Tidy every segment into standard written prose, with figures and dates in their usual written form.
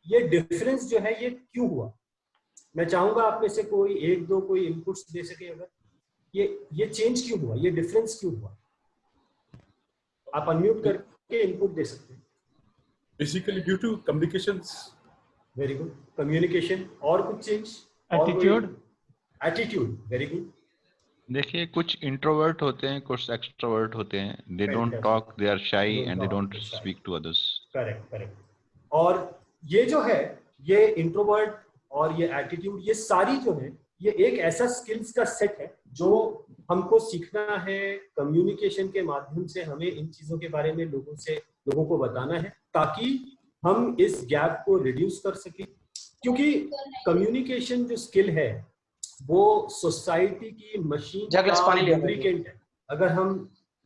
ये डिफरेंस जो है ये क्यों हुआ? मैं चाहूंगा आप में से कोई एक दो कोई इनपुट्स दे सके, अगर ये चेंज क्यों हुआ, ये डिफरेंस क्यों हुआ? आप अनम्यूट करके इनपुट दे सकते हैं। Basically due to communications. Very good, communication. और कुछ change? Attitude. Attitude, very good. देखिए, कुछ इंट्रोवर्ट होते हैं, कुछ एक्सट्रोवर्ट होते हैं। They don't talk, they are shy and they don't speak to others. Correct correct. और ये जो है, ये इंट्रोवर्ट और ये एटीट्यूड, ये सारी जो है ये एक ऐसा स्किल्स का सेट है जो हमको सीखना है। कम्युनिकेशन के माध्यम से हमें इन चीजों के बारे में लोगों को बताना है, ताकि हम इस गैप को रिड्यूस कर सके। क्योंकि कम्युनिकेशन जो स्किल है वो सोसाइटी की मशीन का लुब्रिकेंट है।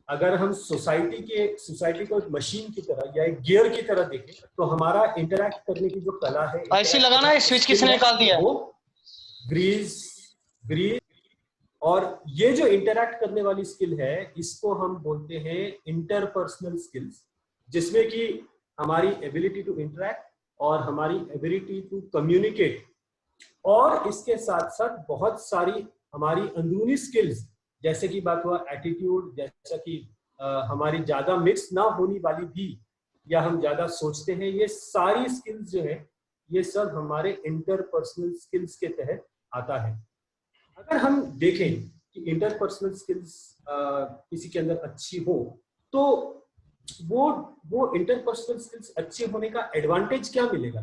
अगर हम सोसाइटी को एक मशीन की तरह या एक गियर की तरह देखें, तो हमारा इंटरैक्ट करने की जो कला है, ऐसे लगाना है, स्विच किसने निकाल दिया? वो ग्रीज। और ये जो इंटरैक्ट करने वाली स्किल है, इसको हम बोलते हैं इंटरपर्सनल स्किल्स, जिसमें कि हमारी एबिलिटी टू इंटरैक्ट और हमारी एबिलिटी टू कम्युनिकेट, और इसके साथ साथ बहुत सारी हमारी अंदरूनी स्किल्स, जैसे कि बात हुआ एटीट्यूड, जैसा कि हमारी ज्यादा मिक्स ना होने वाली भी, या हम ज्यादा सोचते हैं, ये सारी स्किल्स जो है ये सब हमारे इंटरपर्सनल स्किल्स के तहत आता है। अगर हम देखें कि इंटरपर्सनल स्किल्स किसी के अंदर अच्छी हो, तो वो इंटरपर्सनल स्किल्स अच्छे होने का एडवांटेज क्या मिलेगा?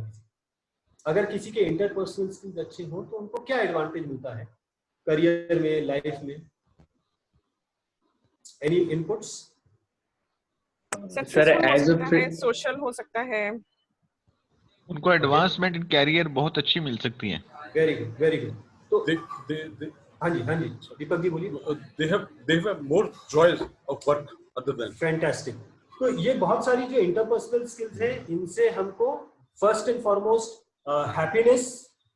अगर किसी के इंटरपर्सनल स्किल्स अच्छे हो तो उनको क्या एडवांटेज मिलता है करियर में, लाइफ में? Any inputs? Sir as a social हो सकता है, उनको एडवांसमेंट इन कैरियर बहुत अच्छी मिल सकती है। Very good, very good. तो हाँ जी दीपक जी बोलिए। they have more joys of work other than। Fantastic. तो ये बहुत सारी जो इंटरपर्सनल स्किल्स हैं, इनसे हमको first and foremost happiness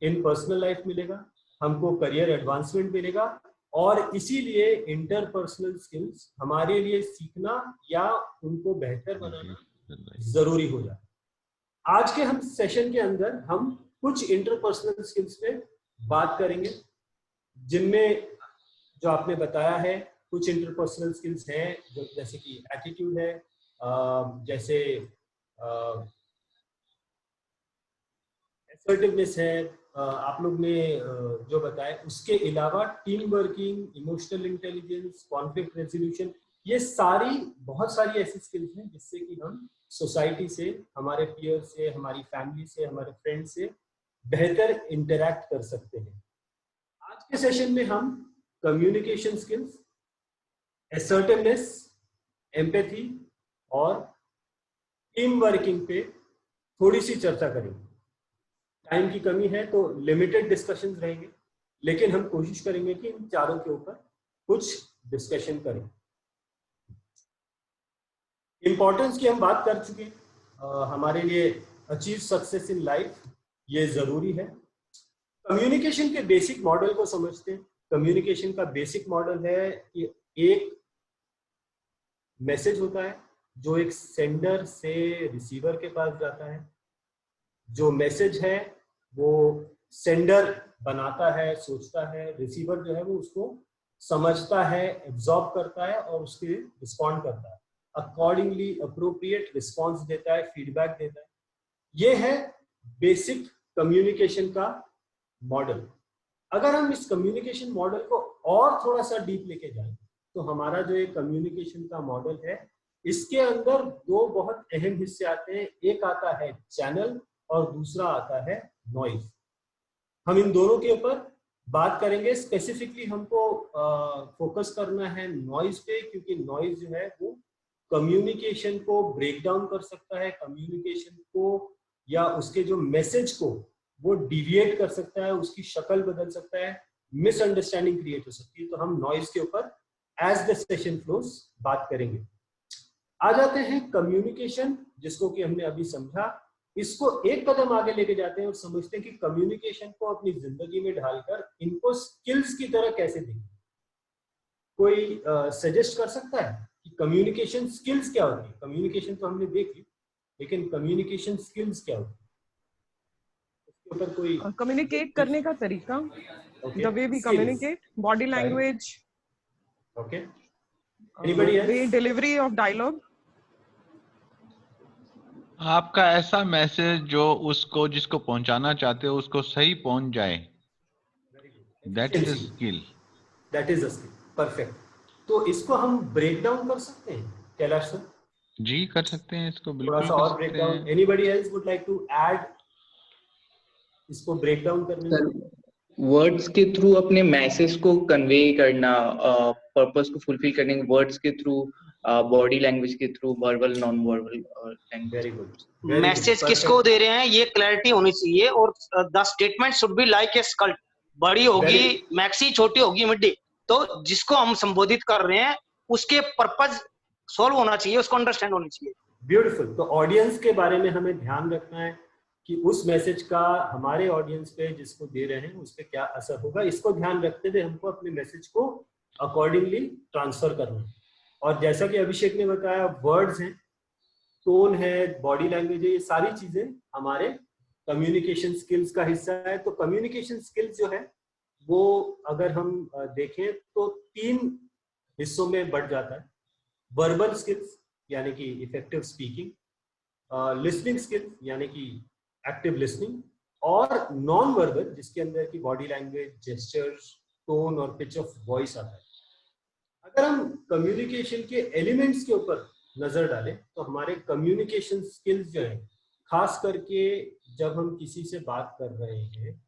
in personal life मिलेगा, हमको करियर एडवांसमेंट मिलेगा, और इसीलिए इंटरपर्सनल स्किल्स हमारे लिए सीखना या उनको बेहतर बनाना जरूरी हो जाता है। आज के हम सेशन के अंदर हम कुछ इंटरपर्सनल स्किल्स पे बात करेंगे, जिनमें जो आपने बताया है कुछ इंटरपर्सनल स्किल्स हैं, जो जैसे कि एटीट्यूड है, जैसे असर्टिवनेस है, आप लोग ने जो बताया। उसके अलावा team working, emotional intelligence, conflict resolution, ये सारी बहुत सारी ऐसी स्किल्स हैं जिससे कि हम सोसाइटी से, हमारे पीयर से, हमारी फैमिली से, हमारे फ्रेंड से बेहतर इंटरैक्ट कर सकते हैं। आज के सेशन में हम कम्युनिकेशन स्किल्स, असर्टिवनेस, एम्पैथी और टीम वर्किंग पे थोड़ी सी चर्चा करेंगे। टाइम की कमी है तो लिमिटेड डिस्कशंस रहेंगे, लेकिन हम कोशिश करेंगे कि इन चारों के ऊपर कुछ डिस्कशन करें। इंपॉर्टेंस की हम बात कर चुके हैं। हमारे लिए अचीव सक्सेस इन लाइफ ये जरूरी है। कम्युनिकेशन के बेसिक मॉडल को समझते हैं। कम्युनिकेशन का बेसिक मॉडल है कि एक मैसेज होता है जो एक सेंडर से रिसीवर के पास जाता है। जो मैसेज है वो सेंडर बनाता है, सोचता है, रिसीवर जो है वो उसको समझता है, एब्जॉर्ब करता है और उसके रिस्पॉन्ड करता है, अकॉर्डिंगली अप्रोप्रिएट रिस्पॉन्स देता है, फीडबैक देता है। ये है बेसिक कम्युनिकेशन का मॉडल। अगर हम इस कम्युनिकेशन मॉडल को और थोड़ा सा डीप लेके जाएं तो हमारा जो ये कम्युनिकेशन का मॉडल है, इसके अंदर दो बहुत अहम हिस्से आते हैं। एक आता है चैनल और दूसरा आता है नॉइज। हम इन दोनों के ऊपर बात करेंगे। स्पेसिफिकली हमको फोकस करना है नॉइज पे, क्योंकि नॉइज जो है वो कम्युनिकेशन को ब्रेक डाउन कर सकता है, कम्युनिकेशन को या उसके जो मैसेज को वो डिविएट कर सकता है, उसकी शक्ल बदल सकता है, मिसअंडरस्टैंडिंग क्रिएट हो सकती है। तो हम नॉइज के ऊपर एज द सेशन फ्लोस बात करेंगे। आ जाते हैं कम्युनिकेशन, जिसको कि हमने अभी समझा। इसको एक कदम आगे लेके जाते हैं और समझते हैं कि कम्युनिकेशन को अपनी जिंदगी में ढालकर इनको स्किल्स की तरह कैसे देखें। कोई सजेस्ट कर सकता है कि कम्युनिकेशन स्किल्स क्या होती है? कम्युनिकेशन तो हमने देखी, लेकिन कम्युनिकेशन स्किल्स क्या होती है? ऊपर कोई कम्युनिकेट करने का तरीका, okay, the way we skills, communicate, body language, okay, anybody else? way delivery of dialogue. आपका ऐसा मैसेज जो उसको जिसको पहुंचाना चाहते हो उसको सही पहुंच जाए, that is a skill. That is a skill, perfect. तो इसको हम ब्रेक डाउन कर सकते हैं कैलाश सर? जी कर सकते हैं, इसको थोड़ा बिल्कुल सा कर और ब्रेक सकते डाउन, हैं। Anybody else would like to add इसको ब्रेक डाउन करने में? वर्ड्स के थ्रू अपने मैसेज को कन्वे करना, पर्पस को फुलफिल करने के वर्ड्स के थ्रू, बॉडी लैंग्वेज के थ्रू, verbal non verbal language. Very good. Message किसको दे रहे हैं ये क्लैरिटी होनी चाहिए, और the statement should be like a sculpt. बड़ी होगी मैक्सी, छोटी होगी मिड्डी, तो जिसको हम संबोधित कर रहे हैं उसके पर्पस सॉल्व होना चाहिए, उसको अंडरस्टैंड होनी चाहिए। ब्यूटीफुल। तो ऑडियंस के बारे में हमें ध्यान रखना है कि उस मैसेज का हमारे ऑडियंस पे जिसको दे रहे हैं उस पे क्या असर होगा, इसको ध्यान रखते हुए हमको अपने मैसेज को अकॉर्डिंगली ट्रांसफर करना है। और जैसा कि अभिषेक ने बताया, वर्ड्स हैं, टोन है, बॉडी लैंग्वेज है, ये सारी चीजें हमारे कम्युनिकेशन स्किल्स का हिस्सा है। तो कम्युनिकेशन स्किल्स जो है वो अगर हम देखें तो 3 हिस्सों में बढ़ जाता है। वर्बल स्किल्स यानी कि इफेक्टिव स्पीकिंग, लिसनिंग स्किल्स यानी कि एक्टिव लिसनिंग, और नॉन वर्बल जिसके अंदर की बॉडी लैंग्वेज, जेस्चर्स, टोन और पिच ऑफ वॉइस आता है। अगर हम कम्युनिकेशन के एलिमेंट्स के ऊपर नजर डालें तो हमारे कम्युनिकेशन स्किल्स जो है, खास करके जब हम किसी से बात कर रहे हैं,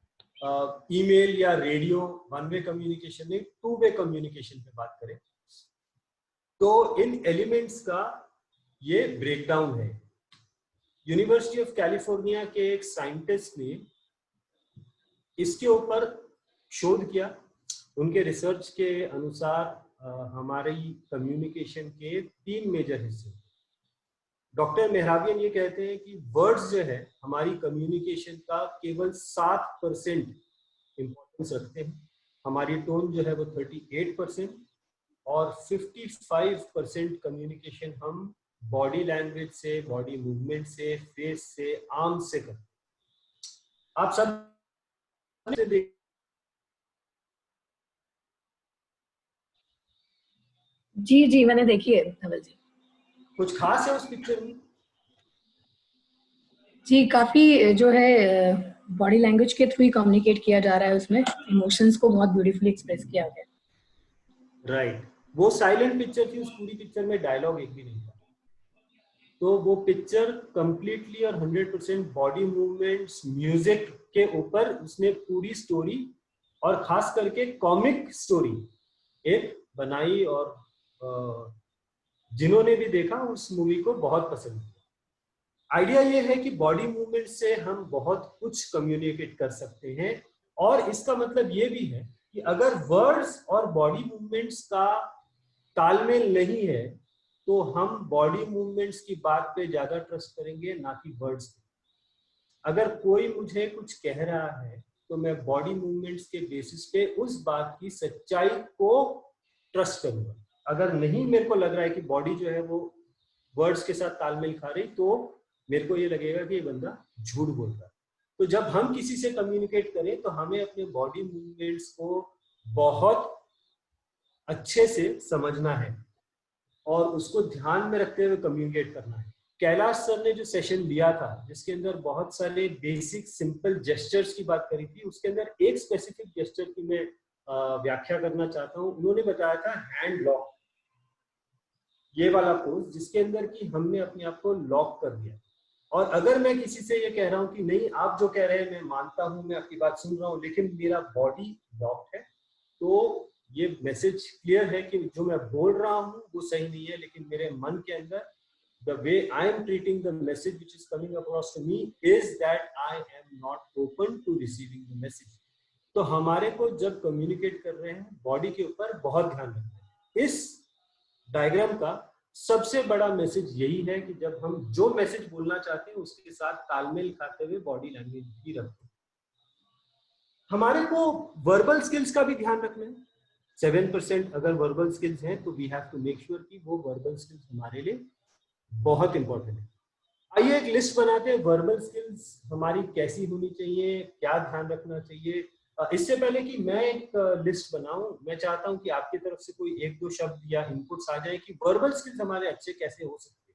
ईमेल या रेडियो, वन वे कम्युनिकेशन में, 2 वे कम्युनिकेशन पे बात करें, तो इन एलिमेंट्स का ये ब्रेकडाउन है। यूनिवर्सिटी ऑफ कैलिफोर्निया के एक साइंटिस्ट ने इसके ऊपर शोध किया। उनके रिसर्च के अनुसार हमारी कम्युनिकेशन के 3 मेजर हिस्से। डॉक्टर मेहराबियन ये कहते हैं कि वर्ड्स जो है हमारी कम्युनिकेशन का केवल 7% इंपॉर्टेंस रखते हैं, हमारी टोन जो है वो 38%, और 55% कम्युनिकेशन हम बॉडी लैंग्वेज से, बॉडी मूवमेंट से, फेस से, आर्म से करते हैं। आप सब जी जी मैंने देखी है धवल जी। कुछ खास है उस पिक्चर में? जी काफी जो है बॉडी लैंग्वेज के थ्रू ही कम्युनिकेट किया जा रहा है, उसमें इमोशंस को बहुत ब्यूटीफुली एक्सप्रेस किया गया। राइट। वो साइलेंट पिक्चर थी, उस पूरी पिक्चर में डायलॉग एक भी नहीं था। तो वो पिक्चर कंप्लीटली और 100% बॉडी मूवमेंट्स, म्यूजिक के ऊपर उसने पूरी स्टोरी, और खास करके कॉमिक स्टोरी एक बनाई, और जिन्होंने भी देखा उस मूवी को बहुत पसंद किया। आइडिया ये है कि बॉडी मूवमेंट से हम बहुत कुछ कम्युनिकेट कर सकते हैं, और इसका मतलब ये भी है कि अगर वर्ड्स और बॉडी मूवमेंट्स का तालमेल नहीं है तो हम बॉडी मूवमेंट्स की बात पे ज्यादा ट्रस्ट करेंगे, ना कि वर्ड्स पे। अगर कोई मुझे कुछ कह रहा है तो मैं बॉडी मूवमेंट्स के बेसिस पे उस बात की सच्चाई को ट्रस्ट करूंगा। अगर नहीं मेरे को लग रहा है कि बॉडी जो है वो वर्ड्स के साथ तालमेल खा रही, तो मेरे को ये लगेगा कि ये बंदा झूठ बोल रहा है। तो जब हम किसी से कम्युनिकेट करें तो हमें अपने बॉडी मूवमेंट्स को बहुत अच्छे से समझना है और उसको ध्यान में रखते हुए कम्युनिकेट करना है। कैलाश सर ने जो सेशन लिया था जिसके अंदर बहुत सारे बेसिक सिंपल जेस्चर्स की बात करी थी, उसके अंदर एक स्पेसिफिक जेस्चर की मैं व्याख्या करना चाहता हूँ। उन्होंने बताया था हैंड लॉक, ये वाला पोज जिसके अंदर कि हमने अपने आप को लॉक कर दिया। और अगर मैं किसी से ये कह रहा हूँ कि नहीं आप जो कह रहे हैं मैं मानता हूँ, मैं आपकी बात सुन रहा हूँ, लेकिन मेरा बॉडी लॉक है, तो ये मैसेज क्लियर है कि जो मैं बोल रहा हूँ वो सही नहीं है, लेकिन मेरे मन के अंदर the way I am treating the message which is coming across to me is that I am not open to receiving the message। तो हमारे को जब कम्युनिकेट कर रहे हैं बॉडी के ऊपर बहुत ध्यान रखना है। इस डायग्राम का सबसे बड़ा मैसेज यही है कि जब हम जो मैसेज बोलना चाहते हैं उसके साथ तालमेल खाते हुए बॉडी लैंग्वेज भी रखते हैं। हमारे को वर्बल स्किल्स का भी ध्यान रखना है। 7% अगर वर्बल स्किल्स हैं तो we have to make sure कि वो वर्बल स्किल्स हमारे लिए बहुत इंपॉर्टेंट है। आइए एक लिस्ट बनाते हैं, वर्बल स्किल्स हमारी कैसी होनी चाहिए, क्या ध्यान रखना चाहिए। इससे पहले कि मैं एक लिस्ट बनाऊं, मैं चाहता हूं कि आपकी तरफ से कोई एक दो शब्द या इनपुट्स आ जाए कि वर्बल स्किल्स हमारे अच्छे कैसे हो सकते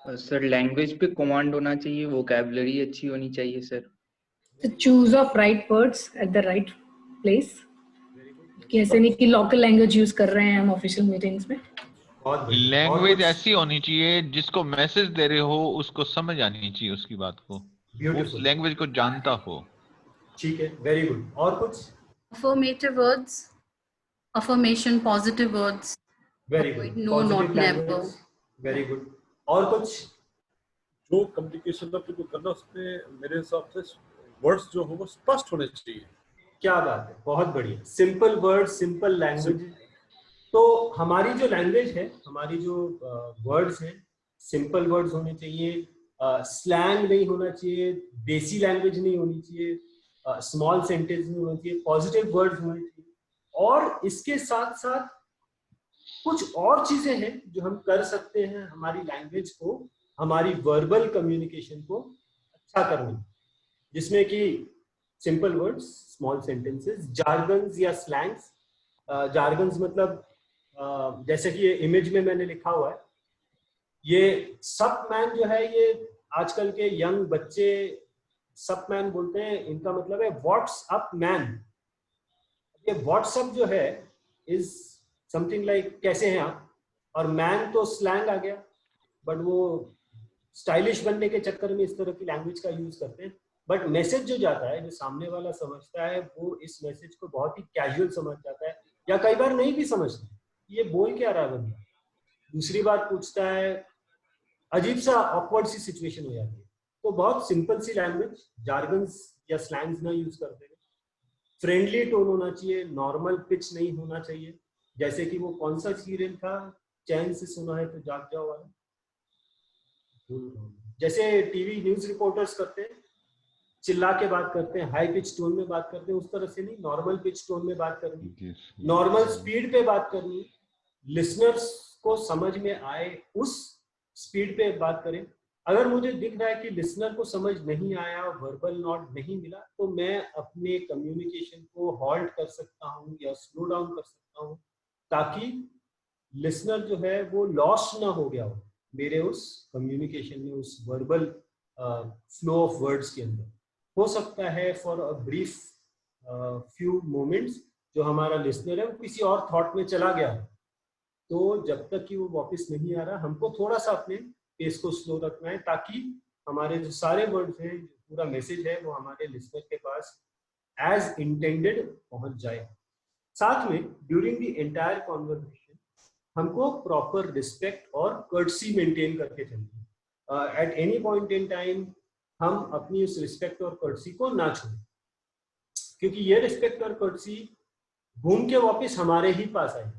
हैं। सर लैंग्वेज पे कमांड होना चाहिए, वोकैबुलरी अच्छी होनी चाहिए सर। तो choose of right words at the right place, कि ऐसे नहीं कि लोकल लैंग्वेज यूज कर रहे हैं हम ऑफिशियल मीटिंग्स में। बहुत बढ़िया। और लैंग्वेज कुछ? ऐसी होनी चाहिए जिसको मैसेज दे रहे हो उसको समझ आनी चाहिए, उसकी बात को, उस ब्यूटीफुल, लैंग्वेज को जानता हो। ठीक है, वेरी गुड। और कुछ? Affirmative words, affirmation, positive words. Very Avoid good, no, positive not, never. Language, very good. और कुछ? जो कम्युनिकेशन अपने को करना उसमें मेरे हिसाब से वर्ड्स जो हो वो स्पष्ट होने चाहिए। क्या बात है, बहुत बढ़िया। Simple word, simple language. तो हमारी जो लैंग्वेज है, हमारी जो वर्ड्स हैं, सिंपल वर्ड्स होने चाहिए, स्लैंग नहीं होना चाहिए, देसी लैंग्वेज नहीं होनी चाहिए, स्मॉल सेंटेंस नहीं होना चाहिए, पॉजिटिव वर्ड्स होने चाहिए। और इसके साथ साथ कुछ और चीजें हैं जो हम कर सकते हैं हमारी लैंग्वेज को, हमारी वर्बल कम्युनिकेशन को अच्छा करने, जिसमें कि simple words, small sentences, jargons या स्लैंग्स। जार्गन्स मतलब जैसे कि ये इमेज में मैंने लिखा हुआ है, ये सप मैन जो है, ये आजकल के यंग बच्चे सप मैन बोलते हैं, इनका मतलब है व्हाट्सअप मैन। ये व्हाट्सअप जो है इज समथिंग लाइक कैसे हैं आप, और मैन तो स्लैंग आ गया, बट वो स्टाइलिश बनने के चक्कर में इस तरह की लैंग्वेज का यूज करते हैं। बट मैसेज जो जाता है, जो सामने वाला समझता है, वो इस मैसेज को बहुत ही कैजुअल समझ जाता है, या कई बार नहीं भी समझता ये बोल क्या रहा है बंदा, दूसरी बात पूछता है, अजीब सा ऑकवर्ड सी सिचुएशन हो जाती है। तो बहुत सिंपल सी लैंग्वेज, जार्गन्स या स्लैंग्स ना यूज करते हैं। फ्रेंडली टोन होना चाहिए, नॉर्मल पिच नहीं होना चाहिए। जैसे कि वो कौन सा सीरियल था, चैन से सुना है तो जाग जाओ वाला, जैसे टीवी न्यूज रिपोर्टर्स करते हैं, चिल्ला के बात करते हैं, हाई पिच टोन में बात करते हैं, उस तरह से नहीं, नॉर्मल पिच टोन में बात करनी, नॉर्मल स्पीड पे बात करनी, लिसनर्स को समझ में आए उस स्पीड पे बात करें। अगर मुझे दिख रहा है कि लिसनर को समझ नहीं आया, वर्बल नॉट नहीं मिला, तो मैं अपने कम्युनिकेशन को हॉल्ट कर सकता हूँ या स्लो डाउन कर सकता हूँ, ताकि लिसनर जो है वो लॉस्ट ना हो गया हो मेरे उस कम्युनिकेशन में, उस वर्बल फ्लो ऑफ वर्ड्स के अंदर। हो सकता है for a brief few moments जो हमारा लिसनर है वो किसी और थॉट में चला गया, तो जब तक कि वो वापस नहीं आ रहा, हमको थोड़ा सा अपने पेस को स्लो रखना है, ताकि हमारे जो सारे वर्ड्स हैं, जो पूरा मैसेज है, वो हमारे लिसनर के पास एज इंटेंडेड पहुंच जाए। साथ में ड्यूरिंग द एंटायर कॉन्वर्सेशन हमको प्रॉपर रिस्पेक्ट और कर्टसी मेंटेन करके चलना है। At any point in time हम अपनी उस रिस्पेक्ट और कर्टसी को ना छोड़ें, क्योंकि ये रिस्पेक्ट और कर्टसी घूम के वापस हमारे ही पास आए।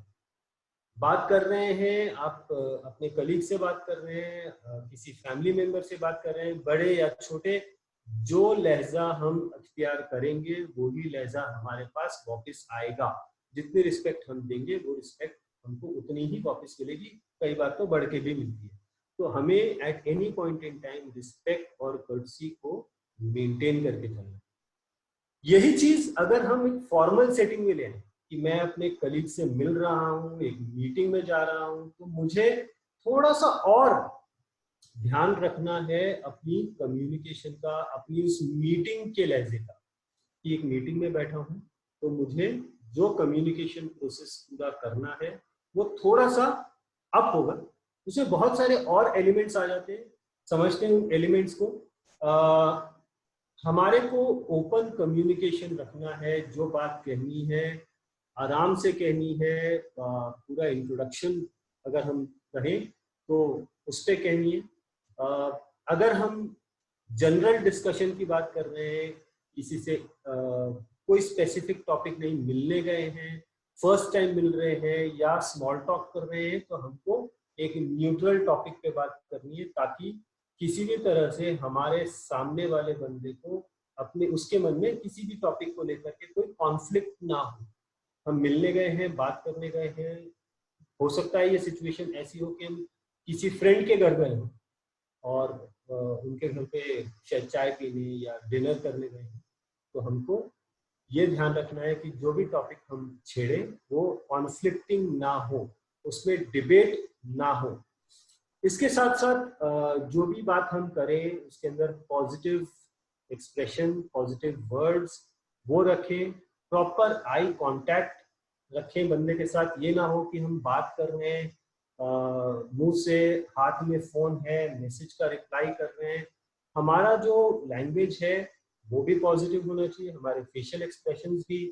बात कर रहे हैं आप, अपने कलीग से बात कर रहे हैं, किसी फैमिली मेंबर से बात कर रहे हैं, बड़े या छोटे, जो लहजा हम अख्तियार करेंगे वही लहजा हमारे पास वापस आएगा। जितनी रिस्पेक्ट हम देंगे वो रिस्पेक्ट हमको उतनी ही वापस मिलेगी, कई बार तो बढ़ के भी मिलती है। तो हमें at any point in time respect और कर्टसी को मेंटेन करके चलना। यही चीज अगर हम एक फॉर्मल सेटिंग में ले आए कि मैं अपने कलीग से मिल रहा हूँ, एक मीटिंग में जा रहा हूँ, तो मुझे थोड़ा सा और ध्यान रखना है अपनी कम्युनिकेशन का, अपनी उस मीटिंग के लहजे का, कि एक मीटिंग में बैठा हूँ तो मुझे जो कम्युनिकेशन प्रोसेस पूरा करना है वो थोड़ा सा अप होगा। उसमें बहुत सारे और एलिमेंट्स आ जाते हैं, समझते हैं उन एलिमेंट्स को। हमारे को ओपन कम्युनिकेशन रखना है, जो बात कहनी है आराम से कहनी है, पूरा इंट्रोडक्शन अगर हम कहें तो उस पर कहनी है। अगर हम जनरल डिस्कशन की बात कर रहे हैं, किसी से कोई स्पेसिफिक टॉपिक नहीं, मिलने गए हैं, फर्स्ट टाइम मिल रहे हैं या स्मॉल टॉक कर रहे हैं, तो हमको एक न्यूट्रल टॉपिक पे बात करनी है, ताकि किसी भी तरह से हमारे सामने वाले बंदे को अपने उसके मन में किसी भी टॉपिक को लेकर के कोई कॉन्फ्लिक्ट ना हो। हम मिलने गए हैं, बात करने गए हैं, हो सकता है ये सिचुएशन ऐसी हो कि हम किसी फ्रेंड के घर गए हों और उनके घर पे शायद चाय पीने या डिनर करने गए हैं, तो हमको ये ध्यान रखना है कि जो भी टॉपिक हम छेड़े वो कॉन्फ्लिक्टिंग ना हो, उसमें डिबेट ना हो। इसके साथ साथ जो भी बात हम करें उसके अंदर पॉजिटिव एक्सप्रेशन, पॉजिटिव वर्ड्स वो रखें, प्रॉपर आई कांटेक्ट रखें बंदे के साथ। ये ना हो कि हम बात कर रहे हैं, मुंह से हाथ में फोन है, मैसेज का रिप्लाई कर रहे हैं। हमारा जो लैंग्वेज है वो भी पॉजिटिव होना चाहिए, हमारे फेशियल एक्सप्रेशंस भी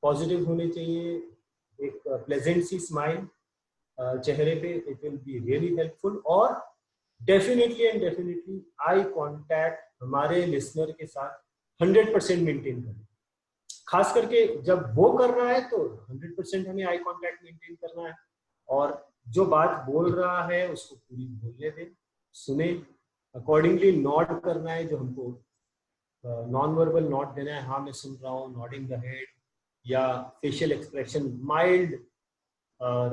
पॉजिटिव होने चाहिए, एक प्लेजेंट सी स्माइल चेहरे पे, it will be really helpful. और definitely and definitely eye contact हमारे लिसनर के साथ 100% मेंटेन करें। खास करके जब वो कर रहा है तो 100% हमें आई कांटेक्ट मेंटेन करना है, और जो बात बोल रहा है उसको पूरी बोलने दें, सुने, अकॉर्डिंगली नॉड करना है, जो हमको नॉन वर्बल नॉड देना है, हाँ मैं सुन रहा हूँ, नॉडिंग द हेड, या facial expression, mild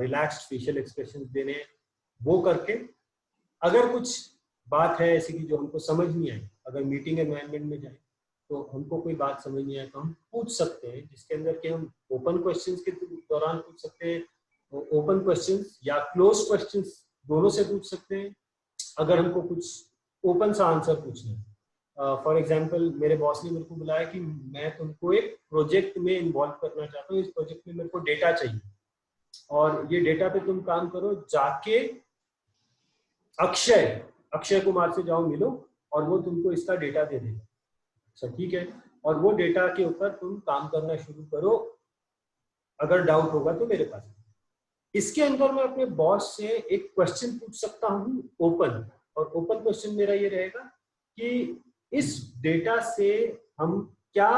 relaxed facial expression देने, वो करके। अगर कुछ बात है ऐसी की जो हमको समझ नहीं आई, अगर मीटिंग एनवायरनमेंट में जाए तो हमको कोई बात समझ नहीं आए तो हम पूछ सकते हैं, जिसके अंदर कि हम ओपन क्वेश्चंस के दौरान पूछ सकते हैं, ओपन क्वेश्चंस या क्लोज क्वेश्चंस दोनों से पूछ सकते हैं। अगर हमको कुछ ओपन सा आंसर पूछना है, फॉर एग्जांपल मेरे बॉस ने मेरे को बुलाया कि मैं तुमको एक प्रोजेक्ट में इन्वॉल्व करना चाहता हूँ, इस प्रोजेक्ट में मेरे को डेटा चाहिए और ये डेटा पे तुम काम करो, जाके अक्षय कुमार से जाओ मिलो और वो तुमको इसका डेटा दे देगा। अच्छा ठीक है, और वो डेटा के ऊपर तुम काम करना शुरू करो, अगर डाउट होगा तो मेरे पास। इसके अंदर मैं अपने बॉस से एक क्वेश्चन पूछ सकता हूँ ओपन, और ओपन क्वेश्चन मेरा ये रहेगा कि इस डेटा से हम क्या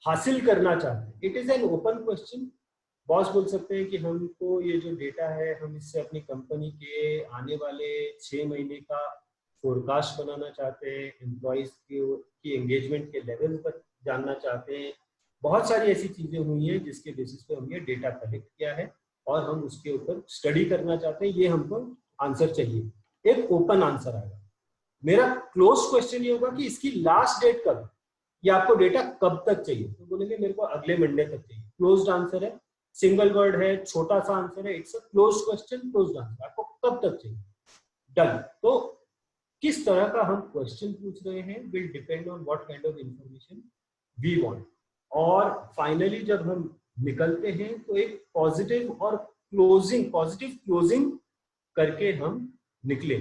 हासिल करना चाहते हैं। It is an open question. Boss बोल सकते हैं कि हमको ये जो डेटा है हम इससे अपनी कंपनी के आने वाले 6 महीने का फोरकास्ट बनाना चाहते हैं, एम्प्लॉइज की एंगेजमेंट के लेवल पर जानना चाहते हैं। बहुत सारी ऐसी चीजें हुई हैं जिसके बेसिस पे हम ये डेटा कलेक्ट किया है और हम उसके ऊपर स्टडी करना चाहते हैं, ये हमको आंसर चाहिए। एक ओपन आंसर आएगा। मेरा क्लोज क्वेश्चन ये होगा कि इसकी लास्ट डेट कब, या आपको डेटा कब तक चाहिए, तो बोलेंगे मेरे को अगले मंडे तक चाहिए। क्लोज्ड आंसर है, सिंगल वर्ड है, छोटा सा आंसर है, it's a close question, closed answer. आपको कब तक चाहिए, डन। तो किस तरह का हम क्वेश्चन पूछ रहे हैं will depend on what kind of information we want. और फाइनली जब हम निकलते हैं तो एक पॉजिटिव क्लोजिंग करके हम निकले,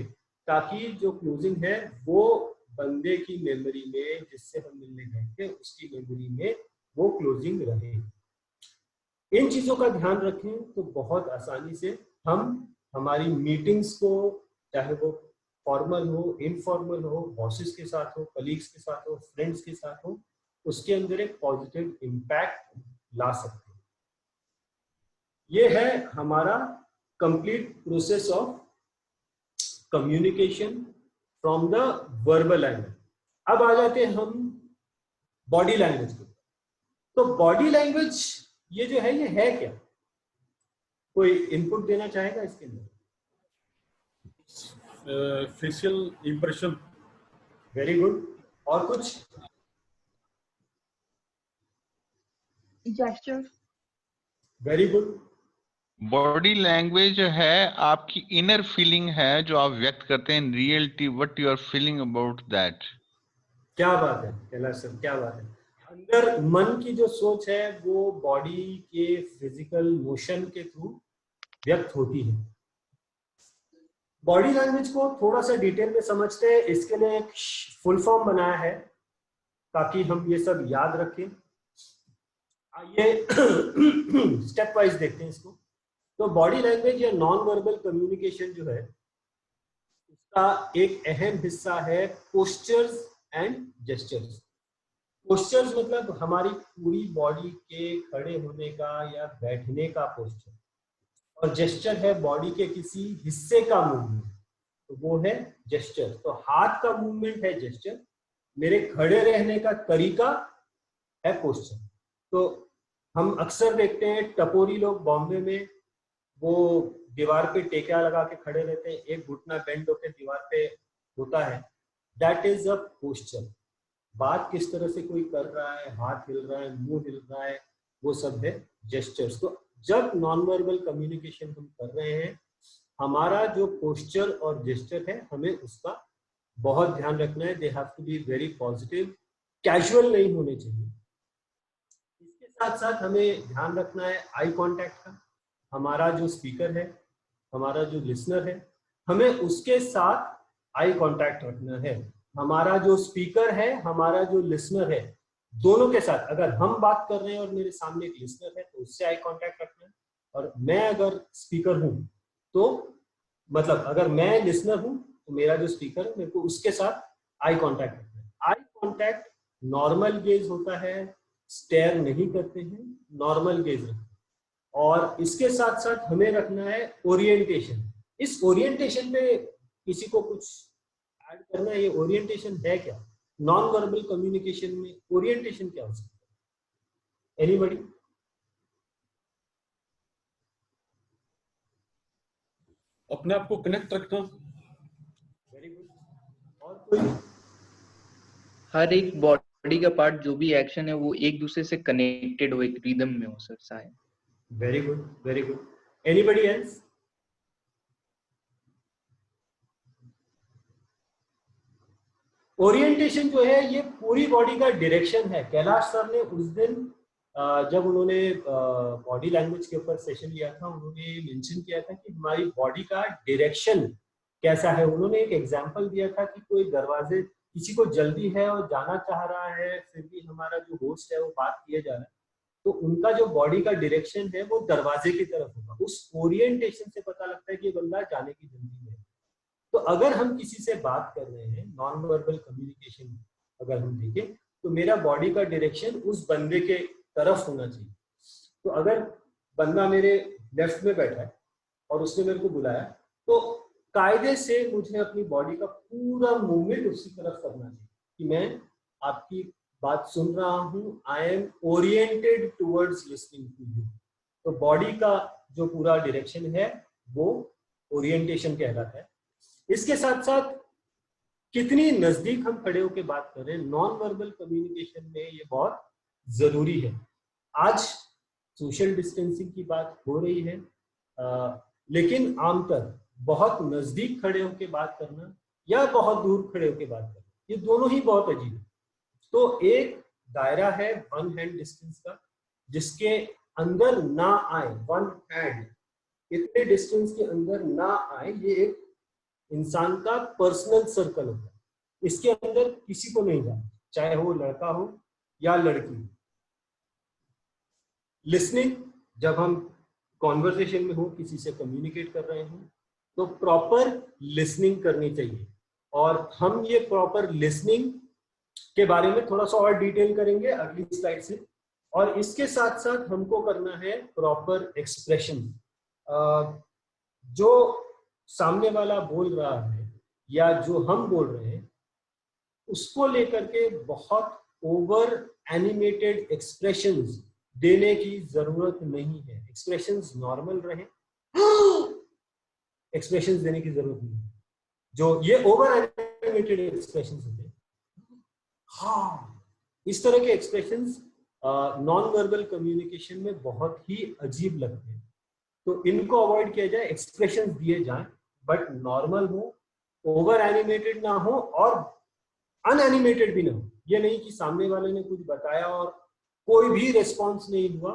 ताकि जो क्लोजिंग है वो बंदे की मेमोरी में, जिससे हम मिलने गए थे उसकी मेमोरी में वो क्लोजिंग रहे। इन चीजों का ध्यान रखें तो बहुत आसानी से हम हमारी मीटिंग्स को, चाहे वो फॉर्मल हो, इनफॉर्मल हो, बॉसेस के साथ हो, कलीग्स के साथ हो, फ्रेंड्स के साथ हो, उसके अंदर एक पॉजिटिव इम्पैक्ट ला सकते हैं। ये है हमारा complete process of communication from the verbal language. अब आ जाते हैं हम बॉडी लैंग्वेज को। तो बॉडी लैंग्वेज ये जो है, ये है क्या? कोई इनपुट देना चाहेगा इसके अंदर? Facial impression. Very good. और कुछ? Gesture. Very good. Body language है आपकी इनर फीलिंग है जो आप व्यक्त करते हैं, reality what you are feeling about that. क्या बात है कैलाश सर, क्या बात है। अंदर मन की जो सोच है वो बॉडी के फिजिकल मोशन के थ्रू व्यक्त होती है। बॉडी लैंग्वेज को थोड़ा सा डिटेल में समझते हैं। इसके लिए एक फुल फॉर्म बनाया है ताकि हम ये सब याद रखें। आइए स्टेप वाइज देखते हैं इसको। तो बॉडी लैंग्वेज या नॉन वर्बल कम्युनिकेशन जो है, उसका एक अहम हिस्सा है पोस्चर्स एंड जेस्चर्स। पोस्चर्स मतलब हमारी पूरी बॉडी के खड़े होने का या बैठने का पोस्चर, और जेस्चर है बॉडी के किसी हिस्से का मूवमेंट, तो वो है जेस्चर। तो हाथ का मूवमेंट है जेस्चर, मेरे खड़े रहने का तरीका है पोस्चर। तो हम अक्सर देखते हैं टपोरी लोग बॉम्बे में, वो दीवार पे टेकिया लगा के खड़े रहते हैं, एक घुटना बेंड होकर दीवार पे होता है, दैट इज अ पोस्चर। बात किस तरह से कोई कर रहा है, हाथ हिल रहा है, मुंह हिल रहा है, वो सब है जेस्चर्स। तो जब नॉन वर्बल कम्युनिकेशन हम कर रहे हैं, हमारा जो पोस्चर और जेस्चर है, हमें उसका बहुत ध्यान रखना है। They have to be very positive, casual नहीं होने चाहिए। इसके साथ साथ हमें ध्यान रखना है आई कांटेक्ट का। हमारा जो स्पीकर है, हमारा जो लिसनर है, हमें उसके साथ आई कांटेक्ट रखना है। हमारा जो स्पीकर है, हमारा जो लिसनर है, दोनों के साथ, अगर हम बात कर रहे हैं और मेरे सामने एक लिसनर है तो उससे आई कांटेक्ट रखना है, और मैं अगर स्पीकर हूं तो मतलब अगर मैं लिसनर हूं तो मेरा जो स्पीकर है मेरे को उसके साथ आई कांटेक्ट रखना है। आई कांटेक्ट नॉर्मल गेज होता है, स्टेयर नहीं करते हैं, नॉर्मल गेज रखते हैं। और इसके साथ साथ हमें रखना है ओरिएंटेशन। इस ओरिएंटेशन पे किसी को कुछ ऐड करना है, ये ओरिएंटेशन है क्या? नॉन वर्बल कम्युनिकेशन में ओरिएंटेशन क्या हो सकता है? एनीबॉडी? अपने आप को कनेक्ट रखना। Very good. और कोई? हर एक बॉडी का पार्ट जो भी एक्शन है वो एक दूसरे से कनेक्टेड हो, एक रिदम में हो सर, शायद। Very good, very good. Anybody else? Orientation जो है ये पूरी बॉडी का डायरेक्शन है। कैलाश सर ने उस दिन जब उन्होंने बॉडी लैंग्वेज के ऊपर सेशन लिया था, उन्होंने मेंशन किया था कि हमारी बॉडी का डायरेक्शन कैसा है। उन्होंने एक एग्जांपल दिया था कि कोई दरवाजे, किसी को जल्दी है और जाना चाह रहा है, फिर भी हमारा जो होस्ट है वो बात किए जा रहा है, तो उनका जो बॉडी का डायरेक्शन है वो दरवाजे की तरफ होगा। उस ओरिएंटेशन से पता लगता है कि ये बंदा जाने की जल्दी में है। तो अगर हम किसी से बात कर रहे हैं, नॉन वर्बल कम्युनिकेशन अगर हम देखें, तो मेरा बॉडी का डायरेक्शन उस बंदे के तरफ होना चाहिए। तो अगर बंदा मेरे लेफ्ट में बैठा है और उसने मेरे को बुलाया, तो कायदे से मुझे अपनी बॉडी का पूरा मूवमेंट उसी तरफ करना चाहिए कि मैं आपकी बात सुन रहा हूँ, I am oriented towards listening to you. तो बॉडी का जो पूरा डायरेक्शन है वो ओरिएंटेशन कहलाता है। इसके साथ साथ कितनी नजदीक हम खड़े होकर बात कर रहे हैं, नॉन वर्बल कम्युनिकेशन में ये बहुत जरूरी है। आज सोशल डिस्टेंसिंग की बात हो रही है, लेकिन आमतौर बहुत नजदीक खड़े होकर बात करना या बहुत दूर खड़े होकर बात करना, ये दोनों ही बहुत अजीब है। तो एक दायरा है वन हैंड डिस्टेंस का, जिसके अंदर ना आए, वन हैंड इतने डिस्टेंस के अंदर ना आए, ये एक इंसान का पर्सनल सर्कल होता है। इसके अंदर किसी को नहीं जाना, चाहे वो लड़का हो या लड़की। लिसनिंग, जब हम कॉन्वर्सेशन में हो, किसी से कम्युनिकेट कर रहे हैं, तो प्रॉपर लिसनिंग करनी चाहिए। और हम ये प्रॉपर लिसनिंग के बारे में थोड़ा सा और डिटेल करेंगे अगली स्लाइड से। और इसके साथ साथ हमको करना है प्रॉपर एक्सप्रेशन। जो सामने वाला बोल रहा है या जो हम बोल रहे हैं, उसको लेकर के बहुत ओवर एनिमेटेड एक्सप्रेशंस देने की जरूरत नहीं है। एक्सप्रेशंस नॉर्मल रहे, एक्सप्रेशंस देने की जरूरत नहीं है। जो ये ओवर एनिमेटेड एक्सप्रेशंस होते हैं, हाँ, इस तरह के एक्सप्रेशंस नॉन वर्बल कम्युनिकेशन में बहुत ही अजीब लगते हैं। तो इनको अवॉइड किया जाए, एक्सप्रेशंस दिए जाएं बट नॉर्मल हो, ओवर एनिमेटेड ना हो और अनएनिमेटेड भी ना हो। ये नहीं कि सामने वाले ने कुछ बताया और कोई भी रिस्पॉन्स नहीं हुआ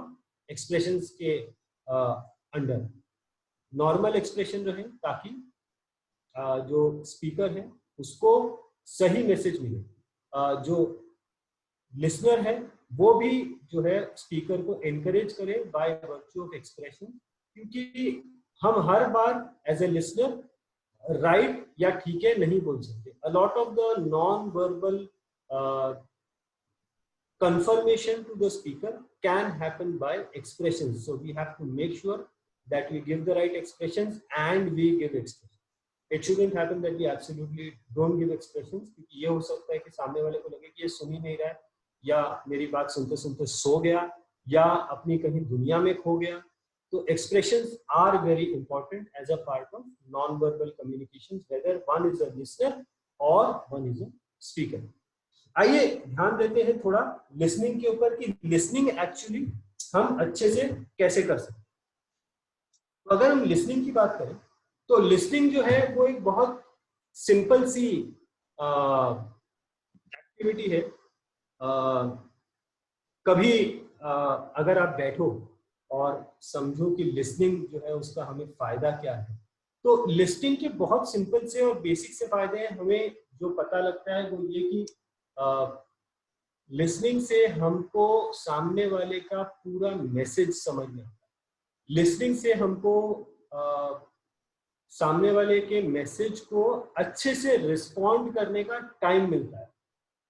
एक्सप्रेशंस के अंडर। नॉर्मल एक्सप्रेशन रहे ताकि जो स्पीकर है उसको सही मैसेज मिले, जो लिसनर है वो भी जो है स्पीकर को एनकरेज करे बाय वर्च्यू ऑफ एक्सप्रेशन। क्योंकि हम हर बार एज ए लिसनर राइट या ठीक है नहीं बोल सकते। A lot of the non verbal confirmation to the speaker can happen by expressions, so we have to make sure that we give the right expressions and we give expressions. It shouldn't happen that we absolutely don't give expressions, क्योंकि ये हो सकता है कि सामने वाले को लगे कि ये सुन ही नहीं रहा है, या मेरी बात सुनते सुनते सो गया, या अपनी कहीं दुनिया में खो गया, तो expressions are very important as a part of non-verbal communications, whether one is a listener or one is a speaker. आइए ध्यान देते हैं थोड़ा लिसनिंग के ऊपर कि लिसनिंग एक्चुअली हम अच्छे से कैसे कर सकते हैं। तो अगर हम लिसनिंग की बात करें तो लिसनिंग जो है वो एक बहुत सिंपल सी एक्टिविटी है। कभी अगर आप बैठो और समझो कि लिसनिंग जो है उसका हमें फायदा क्या है, तो लिसनिंग के बहुत सिंपल से और बेसिक से फायदे हैं। हमें जो पता लगता है वो ये कि लिसनिंग से हमको सामने वाले का पूरा मैसेज समझ में आता है। लिसनिंग से हमको सामने वाले के मैसेज को अच्छे से रिस्पॉन्ड करने का टाइम मिलता है।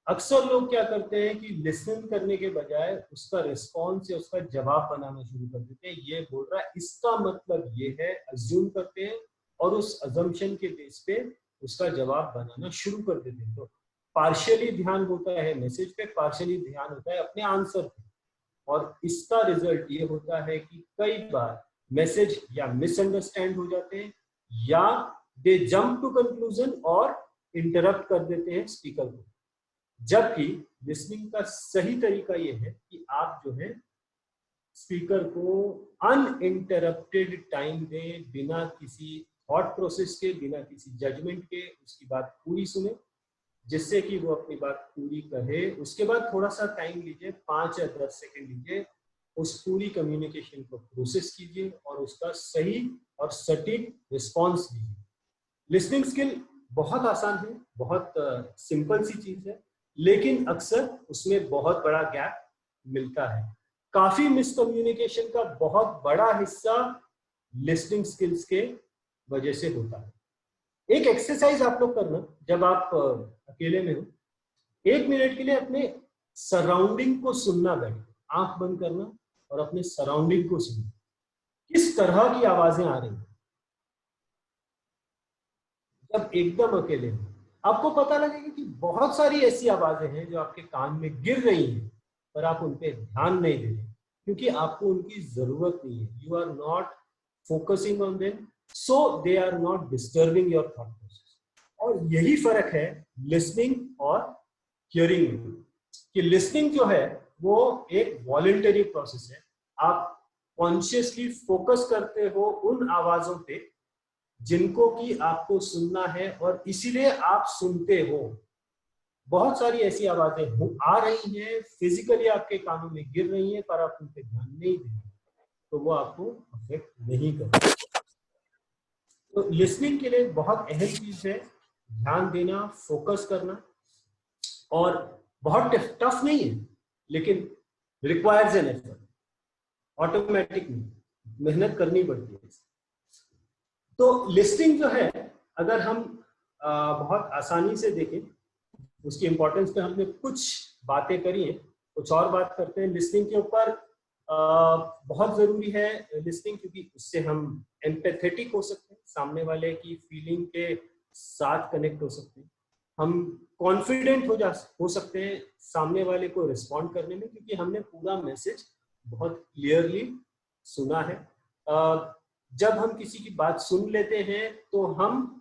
अक्सर लोग क्या करते हैं कि लिसन करने के बजाय उसका रिस्पॉन्स या उसका जवाब बनाना शुरू कर देते हैं। ये बोल रहा है इसका मतलब ये है, अज्यूम करते हैं और उस अजम्पशन के बेस पे उसका जवाब बनाना शुरू कर देते हैं। तो पार्शियली ध्यान होता है मैसेज पे, पार्शियली ध्यान होता है अपने आंसर पे, और इसका रिजल्ट ये होता है कि कई बार मैसेज या मिसअंडरस्टैंड हो जाते हैं या दे जंप टू कंक्लूजन और इंटरप्ट कर देते हैं स्पीकर को। जबकि लिसनिंग का सही तरीका ये है कि आप जो है स्पीकर को अनइंटरप्टेड टाइम दें, बिना किसी थॉट प्रोसेस के, बिना किसी जजमेंट के उसकी बात पूरी सुने, जिससे कि वो अपनी बात पूरी कहे। उसके बाद थोड़ा सा टाइम लीजिए, 5 या 10 सेकंड लीजिए, उस पूरी कम्युनिकेशन को प्रोसेस कीजिए और उसका सही और सटीक रिस्पॉन्स दीजिए। लिसनिंग स्किल बहुत आसान है, बहुत सिंपल सी चीज है, लेकिन अक्सर उसमें बहुत बड़ा गैप मिलता है। काफी मिसकम्युनिकेशन का बहुत बड़ा हिस्सा लिसनिंग स्किल्स के वजह से होता है। एक एक्सरसाइज आप लोग करना, जब आप अकेले में हो, 1 मिनट के लिए अपने सराउंडिंग को सुनना बैठे, आंख बंद करना और अपने सराउंडिंग को सुनना, किस तरह की आवाजें आ रही हैं। जब एकदम अकेले हो आपको पता लगेगा कि बहुत सारी ऐसी आवाजें हैं जो आपके कान में गिर रही हैं, पर आप उन पे ध्यान नहीं दे रहे क्योंकि आपको उनकी जरूरत नहीं है। You are not focusing on them, so they are not disturbing your thought process. और यही फर्क है लिसनिंग और हियरिंग में, कि लिसनिंग जो है वो एक वॉलंटरी प्रोसेस है। आप कॉन्शियसली फोकस करते हो उन आवाजों पे जिनको कि आपको सुनना है और इसीलिए आप सुनते हो। बहुत सारी ऐसी आवाजें आ रही हैं, फिजिकली आपके कानों में गिर रही हैं, पर आप उन पे ध्यान नहीं दे रहे, तो वो आपको अफेक्ट नहीं करते। तो लिसनिंग के लिए बहुत अहम चीज है ध्यान देना, फोकस करना, और बहुत टफ नहीं है, लेकिन रिक्वायर्स एन एफर्ट। ऑटोमेटिक नहीं, मेहनत करनी पड़ती है। तो लिसनिंग जो है अगर हम बहुत आसानी से देखें, उसकी इंपॉर्टेंस पे हमने कुछ बातें करी हैं, कुछ और बात करते हैं लिसनिंग के ऊपर। बहुत जरूरी है लिसनिंग, क्योंकि उससे हम एम्पैथेटिक हो सकते हैं, सामने वाले की फीलिंग के साथ कनेक्ट हो सकते हैं। हम कॉन्फिडेंट हो सकते हैं सामने वाले को रिस्पॉन्ड करने में, क्योंकि हमने पूरा मैसेज बहुत क्लियरली सुना है। जब हम किसी की बात सुन लेते हैं तो हम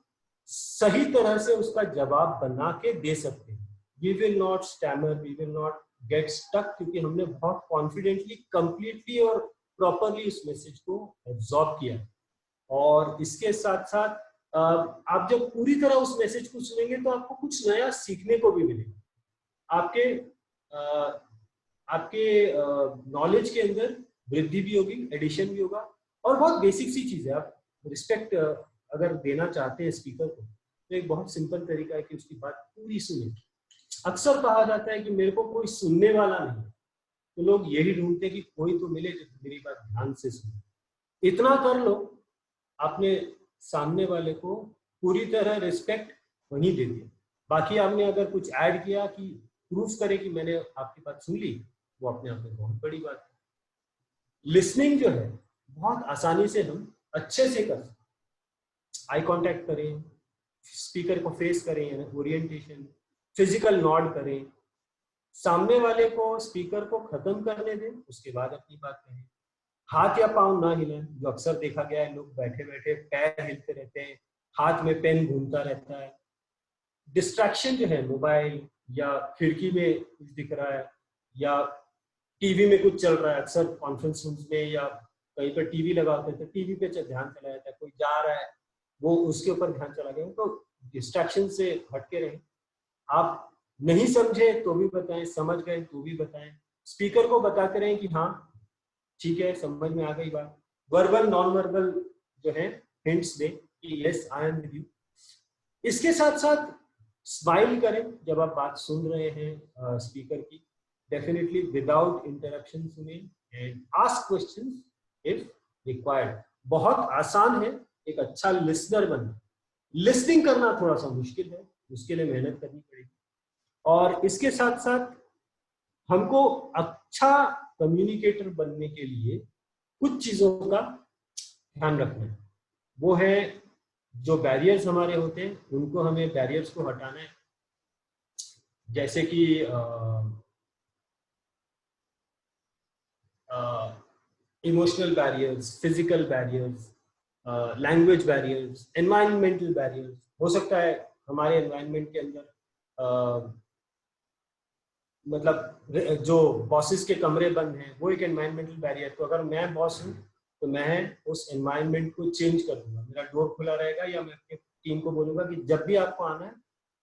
सही तरह से उसका जवाब बना के दे सकते हैं। We will not stammer, we will not get stuck, क्योंकि हमने बहुत कॉन्फिडेंटली, कंप्लीटली और प्रॉपरली उस मैसेज को एब्जॉर्ब किया। और इसके साथ साथ आप जब पूरी तरह उस मैसेज को सुनेंगे तो आपको कुछ नया सीखने को भी मिलेगा। आपके नॉलेज के अंदर वृद्धि भी होगी, एडिशन भी होगा। और बहुत बेसिक सी चीज है, आप रिस्पेक्ट अगर देना चाहते हैं स्पीकर को तो एक बहुत सिंपल तरीका है कि उसकी बात पूरी सुने। अक्सर कहा जाता है कि मेरे को कोई सुनने वाला नहीं, तो लोग यही ढूंढते हैं कि कोई तो मिले जो मेरी बात ध्यान से सुने। इतना कर लो, आपने सामने वाले को पूरी तरह रिस्पेक्ट वहीं दे दिया। बाकी आपने अगर कुछ ऐड किया कि प्रूफ करे कि मैंने आपकी बात सुन ली, वो अपने आप में बहुत बड़ी बात है। लिसनिंग जो है बहुत आसानी से हम अच्छे से कर सकते। आई कांटेक्ट करें, स्पीकर को फेस करें, ओरिएंटेशन, फिजिकल नॉड करें, सामने वाले को, स्पीकर को खत्म करने दें, उसके बाद अपनी बात कहें। हाथ या पाँव ना हिलाएं, जो अक्सर देखा गया है, लोग बैठे बैठे पैर हिलते रहते हैं, हाथ में पेन घूमता रहता है। डिस्ट्रैक्शन जो है, मोबाइल या खिड़की में कुछ दिख रहा है या टीवी में कुछ चल रहा है, अक्सर कॉन्फ्रेंस रूम्स में या कहीं पर टीवी लगा होते हैं तो टीवी पे ध्यान चला जाता है, कोई जा रहा है वो उसके ऊपर ध्यान चला गया, तो डिस्ट्रैक्शन से हटके रहें। आप नहीं समझे तो भी बताएं, समझ गए तो भी बताएं, स्पीकर को बताते रहें कि हाँ ठीक है समझ में आ गई बात। वर्बल नॉन वर्बल जो है हिंट्स दें कि yes I am with you. इसके साथ साथ स्माइल करें जब आप बात सुन रहे हैं स्पीकर की, डेफिनेटली विदाउट इंटरप्शन सुने and ask questions if required. बहुत आसान है एक अच्छा लिसनर बनना। लिसनिंग करना थोड़ा सा मुश्किल है, उसके लिए मेहनत करनी पड़ेगी। और इसके साथ साथ हमको अच्छा कम्युनिकेटर बनने के लिए कुछ चीजों का ध्यान रखना है। वो है जो बैरियर्स हमारे होते हैं उनको हमें बैरियर्स को हटाना है, जैसे कि emotional barriers, physical barriers, language barriers, environmental barriers. हो सकता है हमारे एनवायरमेंट के अंदर मतलब जो बॉसेस के कमरे बंद हैं वो एक एनवायरमेंटल बैरियर। तो अगर मैं बॉस हूँ तो मैं उस एनवायरमेंट को चेंज कर दूंगा, मेरा डोर खुला रहेगा या मैं अपनी टीम को बोलूंगा कि जब भी आपको आना है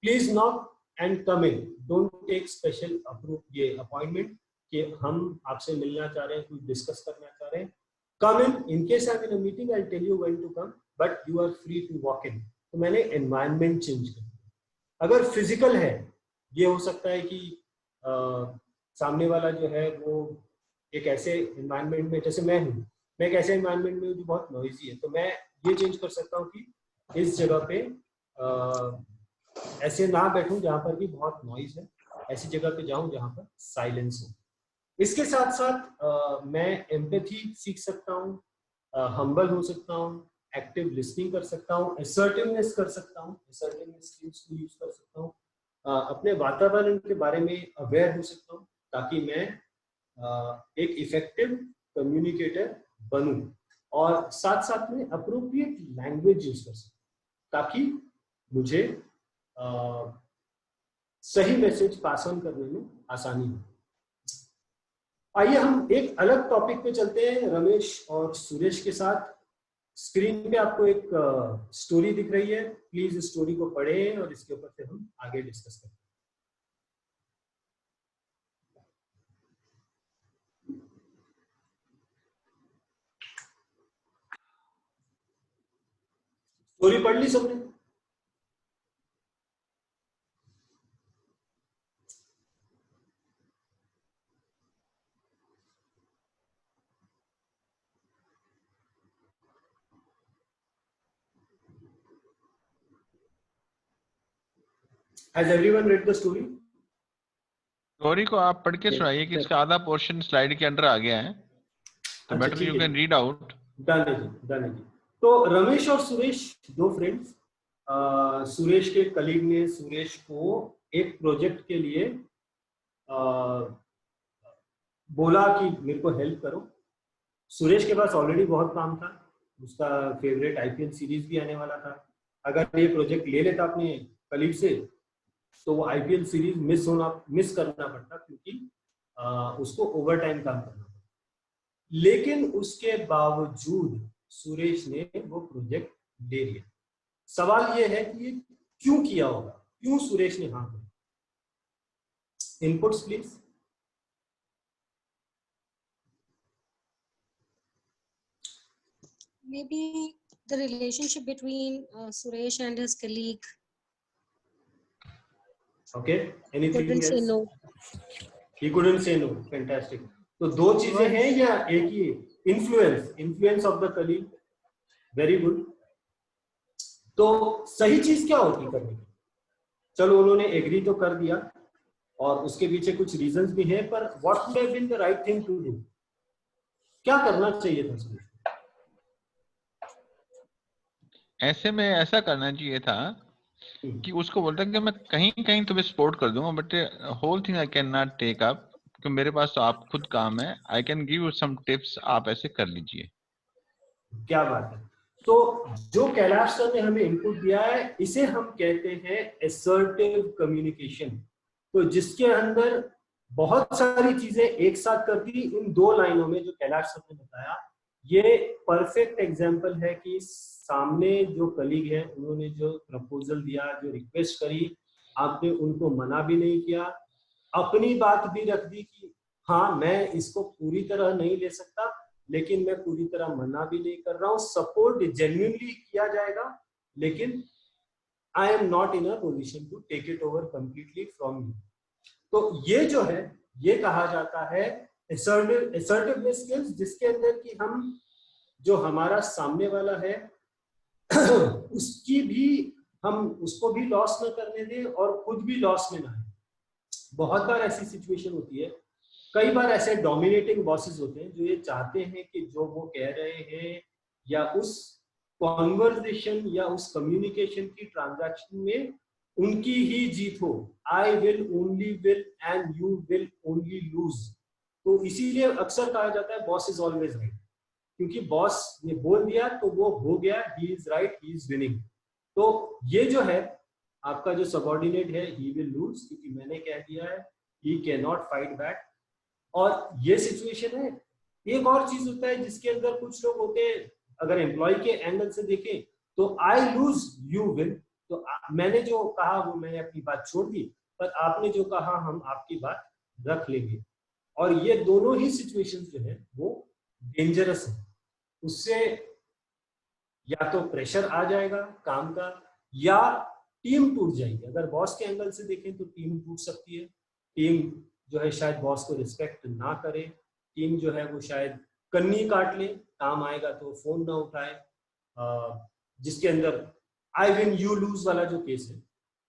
please knock and come in, don't take special approve ये अपॉइंटमेंट कि हम आपसे मिलना चाह रहे हैं, कुछ डिस्कस करना चाह रहे हैं। Come in case I am in a meeting I tell you when to come but you are free to walk in. तो मैंने एनवायरमेंट चेंज कर दिया। अगर फिजिकल है, ये हो सकता है कि सामने वाला जो है वो एक ऐसे एनवायरनमेंट में, जैसे मैं हूँ, मैं एक ऐसे एनवायरनमेंट में जो बहुत नॉइजी है, तो मैं ये चेंज कर सकता हूँ कि इस जगह पे ऐसे ना बैठूं जहाँ पर भी बहुत नॉइज है, ऐसी जगह पे जाऊं जहाँ पर साइलेंस हो। इसके साथ साथ मैं एम्पैथी सीख सकता हूँ, हम्बल हो सकता हूँ, एक्टिव लिसनिंग कर सकता हूँ, असर्टिवनेस कर सकता हूँ, असर्टिवनेस स्किल्स को यूज कर सकता हूँ, अपने वातावरण के बारे में अवेयर हो सकता हूँ ताकि मैं एक इफेक्टिव कम्युनिकेटर बनूं। और साथ साथ में अप्रोप्रिएट लैंग्वेज यूज कर सकता हूँ ताकि मुझे सही मैसेज पास ऑन करने में आसानी हो। आइए हम एक अलग टॉपिक पे चलते हैं रमेश और सुरेश के साथ। स्क्रीन पे आपको एक स्टोरी दिख रही है, प्लीज इस स्टोरी को पढ़ें और इसके ऊपर से हम आगे डिस्कस करते हैं। स्टोरी पढ़ ली सबने? Has everyone read the story? Story को आप पढ़ के सुनाइए कि इसका आधा पोर्शन स्लाइड के अंदर आ गया है, तो better you can read out. Done है जी। तो रमेश और सुरेश दो फ्रेंड्स, सुरेश के कलीग ने सुरेश को एक प्रोजेक्ट के लिए बोला कि मेरे को हेल्प करो। सुरेश के पास ऑलरेडी बहुत काम था, उसका फेवरेट आईपीएल सीरीज भी आने वाला था। अगर ये प्रोजेक्ट ले लेता अपने कलीग से तो वो आईपीएल सीरीज मिस करना पड़ता क्योंकि उसको ओवर टाइम काम करना पड़ता। लेकिन उसके बावजूद सुरेश ने वो प्रोजेक्ट ले लिया। सवाल ये है कि ये क्यों किया होगा, क्यों सुरेश ने हाँ किया? Inputs please. Maybe the relationship between Suresh and his colleague. Okay. Anything couldn't else? say no. He couldn't say no. Fantastic. तो दो चीजें हैं या एक ही? Influence of the colleague. Very good. तो सही चीज क्या होती करने की? चलो उन्होंने एग्री तो कर दिया और उसके पीछे कुछ रीजंस भी हैं, पर what would have been the right thing to do? क्या करना चाहिए था उसको? ऐसे में ऐसा करना चाहिए था कि उसको बोलता कि मैं कहीं कहीं तुम्हें सपोर्ट कर दूंगा but whole thing I can not take up, क्योंकि मेरे पास तो आप खुद काम है, I can give you some tips, आप ऐसे कर लीजिए। क्या बात है। तो जो कैलाश सर ने हमें इनपुट दिया है इसे हम कहते हैं असर्टिव कम्युनिकेशन। तो जिसके अंदर बहुत सारी चीजें एक साथ करती इन 2 लाइनों में जो कैलाश सर ने बताया, ये परफेक्ट एग्जांपल है कि सामने जो कलीग है उन्होंने जो प्रपोजल दिया, जो रिक्वेस्ट करी, आपने उनको मना भी नहीं किया, अपनी बात भी रख दी कि हाँ मैं इसको पूरी तरह नहीं ले सकता लेकिन मैं पूरी तरह मना भी नहीं कर रहा हूँ, सपोर्ट जेन्युइनली किया जाएगा लेकिन I am not in a position to take it over completely from you. तो ये जो है ये कहा जाता है असर्टिवनेस स्किल्स, जिसके अंदर कि हम जो हमारा सामने वाला है उसकी भी हम उसको भी लॉस न करने दें और खुद भी लॉस में ना आए। बहुत बार ऐसी सिचुएशन होती है, कई बार ऐसे डोमिनेटिंग बॉसेस होते हैं जो ये चाहते हैं कि जो वो कह रहे हैं या उस कॉन्वर्सेशन या उस कम्युनिकेशन की ट्रांजैक्शन में उनकी ही जीत हो। I will only win and you will only lose. तो इसीलिए अक्सर कहा जाता है बॉस इज ऑलवेज राइट, क्योंकि बॉस ने बोल दिया तो वो हो गया, he is right, he is winning. तो ये जो है आपका जो सबऑर्डिनेट है ही विल लूज, क्योंकि मैंने कह दिया है, he can not fight back. और ये सिचुएशन है। एक और चीज होता है जिसके अंदर कुछ लोग होते हैं, अगर एम्प्लॉय के एंगल से देखें तो आई लूज यू विन, तो मैंने जो कहा वो मैंने अपनी बात छोड़ दी, पर आपने जो कहा हम आपकी बात रख लेंगे। और ये दोनों ही सिचुएशंस जो है वो डेंजरस है। उससे या तो प्रेशर आ जाएगा काम का या टीम टूट जाएगी। अगर बॉस के एंगल से देखें तो टीम टूट सकती है, टीम जो है शायद बॉस को रिस्पेक्ट ना करे, टीम जो है वो शायद कन्नी काट ले, काम आएगा तो फोन ना उठाए, जिसके अंदर आई विन यू लूज वाला जो केस है,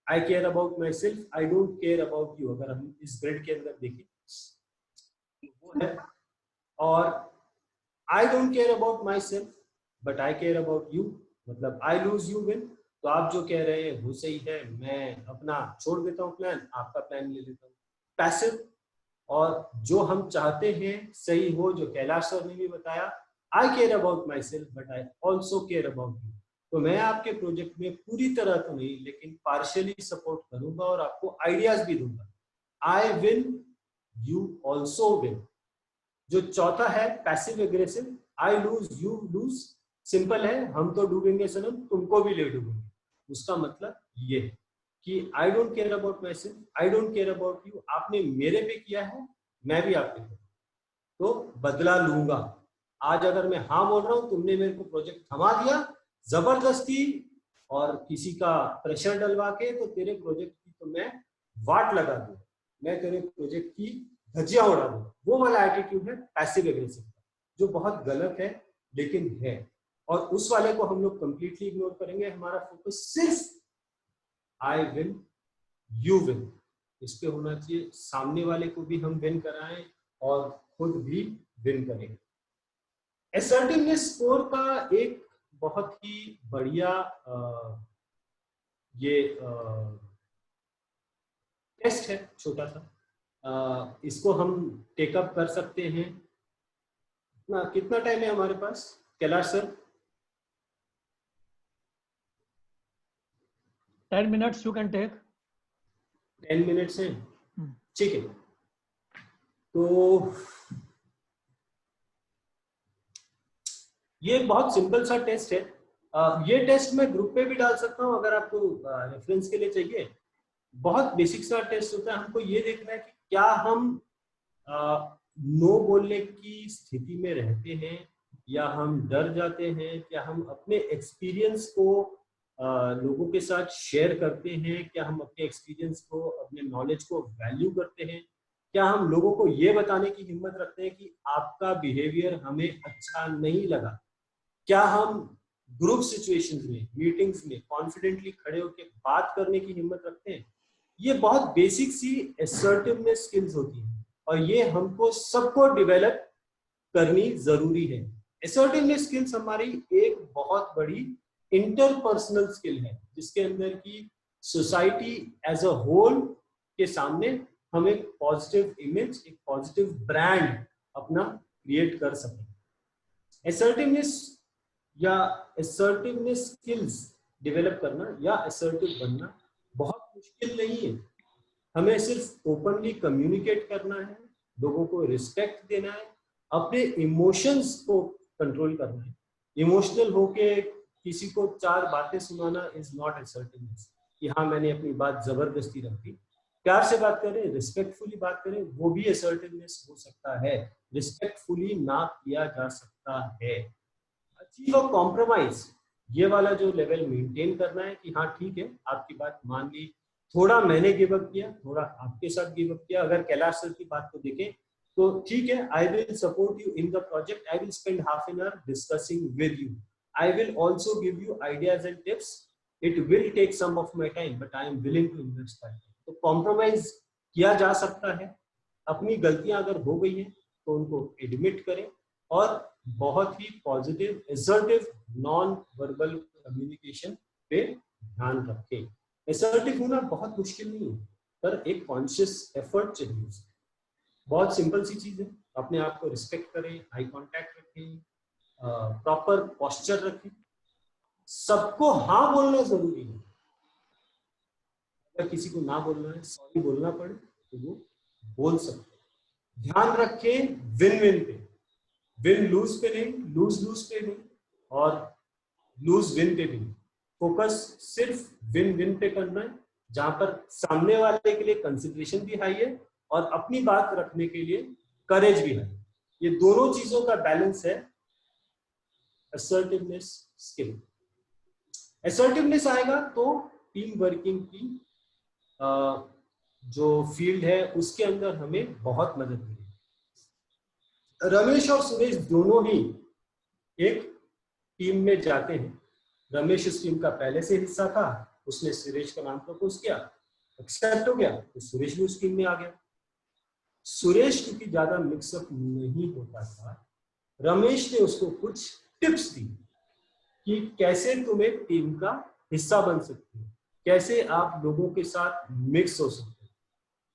I care about myself, I don't care about you, अगर हम इस ग्रिड के अंदर देखें वो है। और आई don't care about myself but I care about you, मतलब आई लूज यू विन। तो आप जो कह रहे हैं वो सही है, मैं अपना छोड़ देता हूँ प्लान, आपका प्लान ले लेता हूँ। पैसिव, और जो हम चाहते हैं सही हो, जो कैलाश सर ने भी बताया, I care about myself but I also care about you. तो मैं आपके प्रोजेक्ट में पूरी तरह तो नहीं लेकिन पार्शियली सपोर्ट करूंगा और आपको आइडियाज भी दूंगा। I win you also win. जो चौथा है passive aggressive, I lose you lose, simple है, हम तो डूबेंगे सनम, तुमको भी ले डूबेंगे। उसका मतलब ये है कि आई don't care about myself, I don't care about you, आपने मेरे पे किया है मैं भी आप पे करूँ तो बदला लूंगा। आज अगर मैं हाँ बोल रहा हूँ, तुमने मेरे को प्रोजेक्ट थमा दिया जबरदस्ती और किसी का प्रेशर डलवा के, तो तेरे प्रोजेक्ट की तो मैं वाट लगा दूं, मैं तेरे प्रोजेक्ट की धज्जियां उड़ा दूं। वो वाला एटीट्यूड है पैसिव एग्रेसिव, जो बहुत गलत है लेकिन है। और उस वाले को हम लोग कंप्लीटली इग्नोर करेंगे। हमारा फोकस सिर्फ आई विन यू विन इस पे होना चाहिए, सामने वाले को भी हम विन कराएं और खुद भी विन करें। असर्टिवनेस स्कोर का एक बहुत ही बढ़िया ये टेस्ट है, छोटा सा, इसको हम टेकअप कर सकते हैं। कितना टाइम है हमारे पास Kailash sir? 10 minutes you can take. 10 minutes हैं, ठीक है। तो ये बहुत सिंपल सा टेस्ट है। ये टेस्ट मैं ग्रुप पे भी डाल सकता हूँ अगर आपको रेफरेंस के लिए चाहिए। बहुत बेसिक सा टेस्ट होता है। हमको ये देखना है कि क्या हम नो बोलने की स्थिति में रहते हैं या हम डर जाते हैं, क्या हम अपने एक्सपीरियंस को लोगों के साथ शेयर करते हैं, क्या हम अपने एक्सपीरियंस को, अपने नॉलेज को वैल्यू करते हैं, क्या हम लोगों को ये बताने की हिम्मत रखते हैं कि आपका बिहेवियर हमें अच्छा नहीं लगा, क्या हम ग्रुप सिचुएशंस में, मीटिंग्स में कॉन्फिडेंटली खड़े होकर बात करने की हिम्मत रखते हैं। ये बहुत बेसिक सी असर्टिवनेस स्किल्स होती हैं और ये हमको सबको डेवलप करनी जरूरी है। असर्टिवनेस स्किल्स हमारी एक बहुत बड़ी इंटरपर्सनल स्किल है जिसके अंदर की सोसाइटी एज अ होल के सामने हम एक पॉजिटिव इमेज, एक पॉजिटिव ब्रांड अपना क्रिएट कर सकें। असर्टिवनेस या असर्टिवनेस स्किल्स डेवलप करना या असर्टिव बनना बहुत मुश्किल नहीं है। हमें सिर्फ ओपनली कम्युनिकेट करना है, लोगों को रिस्पेक्ट देना है, अपने इमोशंस को कंट्रोल करना है। इमोशनल होके किसी को 4 बातें सुनाना इज नॉट असर्टिवनेस कि हाँ मैंने अपनी बात जबरदस्ती रख दी। प्यार से बात करें, रिस्पेक्टफुली बात करें, वो भी असर्टिवनेस हो सकता है। रिस्पेक्टफुली ना किया जा सकता है। अचीव अ कॉम्प्रोमाइज, ये वाला जो लेवल मेंटेन करना है कि हाँ ठीक है आपकी बात मान ली, थोड़ा मैंने गिव अप किया, थोड़ा आपके साथ गिव अप किया। अगर कैलाश सर की बात को देखें तो ठीक है, I will support you in the project, I will spend half an hour discussing with you, I will also give you ideas and tips, it will take some of my time but I am willing to invest time. तो compromise किया जा सकता है। अपनी गलतियां अगर हो गई है तो उनको एडमिट करें और बहुत ही positive assertive non verbal communication पे ध्यान रखें। असर्टिव होना बहुत मुश्किल नहीं है, पर एक कॉन्शियस एफर्ट चाहिए। बहुत सिंपल सी चीज है, अपने आप को रिस्पेक्ट करें, आई कांटेक्ट रखें, प्रॉपर पोस्चर रखें। सबको हाँ बोलना जरूरी है। अगर किसी को ना बोलना है, सॉरी बोलना पड़े तो वो बोल सकते हैं। ध्यान रखें विन विन पे, विन लूज पे नहीं, लूज लूज पे नहीं और लूज विन पे भी नहीं। फोकस सिर्फ विन विन पे करना है, जहां पर सामने वाले के लिए कंसिडरेशन भी हाई है और अपनी बात रखने के लिए करेज भी है। ये दोनों चीजों का बैलेंस है असर्टिवनेस स्किल। असर्टिवनेस आएगा तो टीम वर्किंग की जो फील्ड है उसके अंदर हमें बहुत मदद मिलेगी। रमेश और सुरेश दोनों ही एक टीम में जाते हैं। रमेश इस टीम का पहले से हिस्सा था, उसने सुरेश का नाम प्रपोज किया, एक्सेप्ट हो गया तो सुरेश भी उस टीम में आ गया। सुरेश क्योंकि ज्यादा मिक्सअप नहीं होता था, रमेश ने उसको कुछ टिप्स दी कि कैसे तुम एक टीम का हिस्सा बन सकते हो, कैसे आप लोगों के साथ मिक्स हो सकते हो।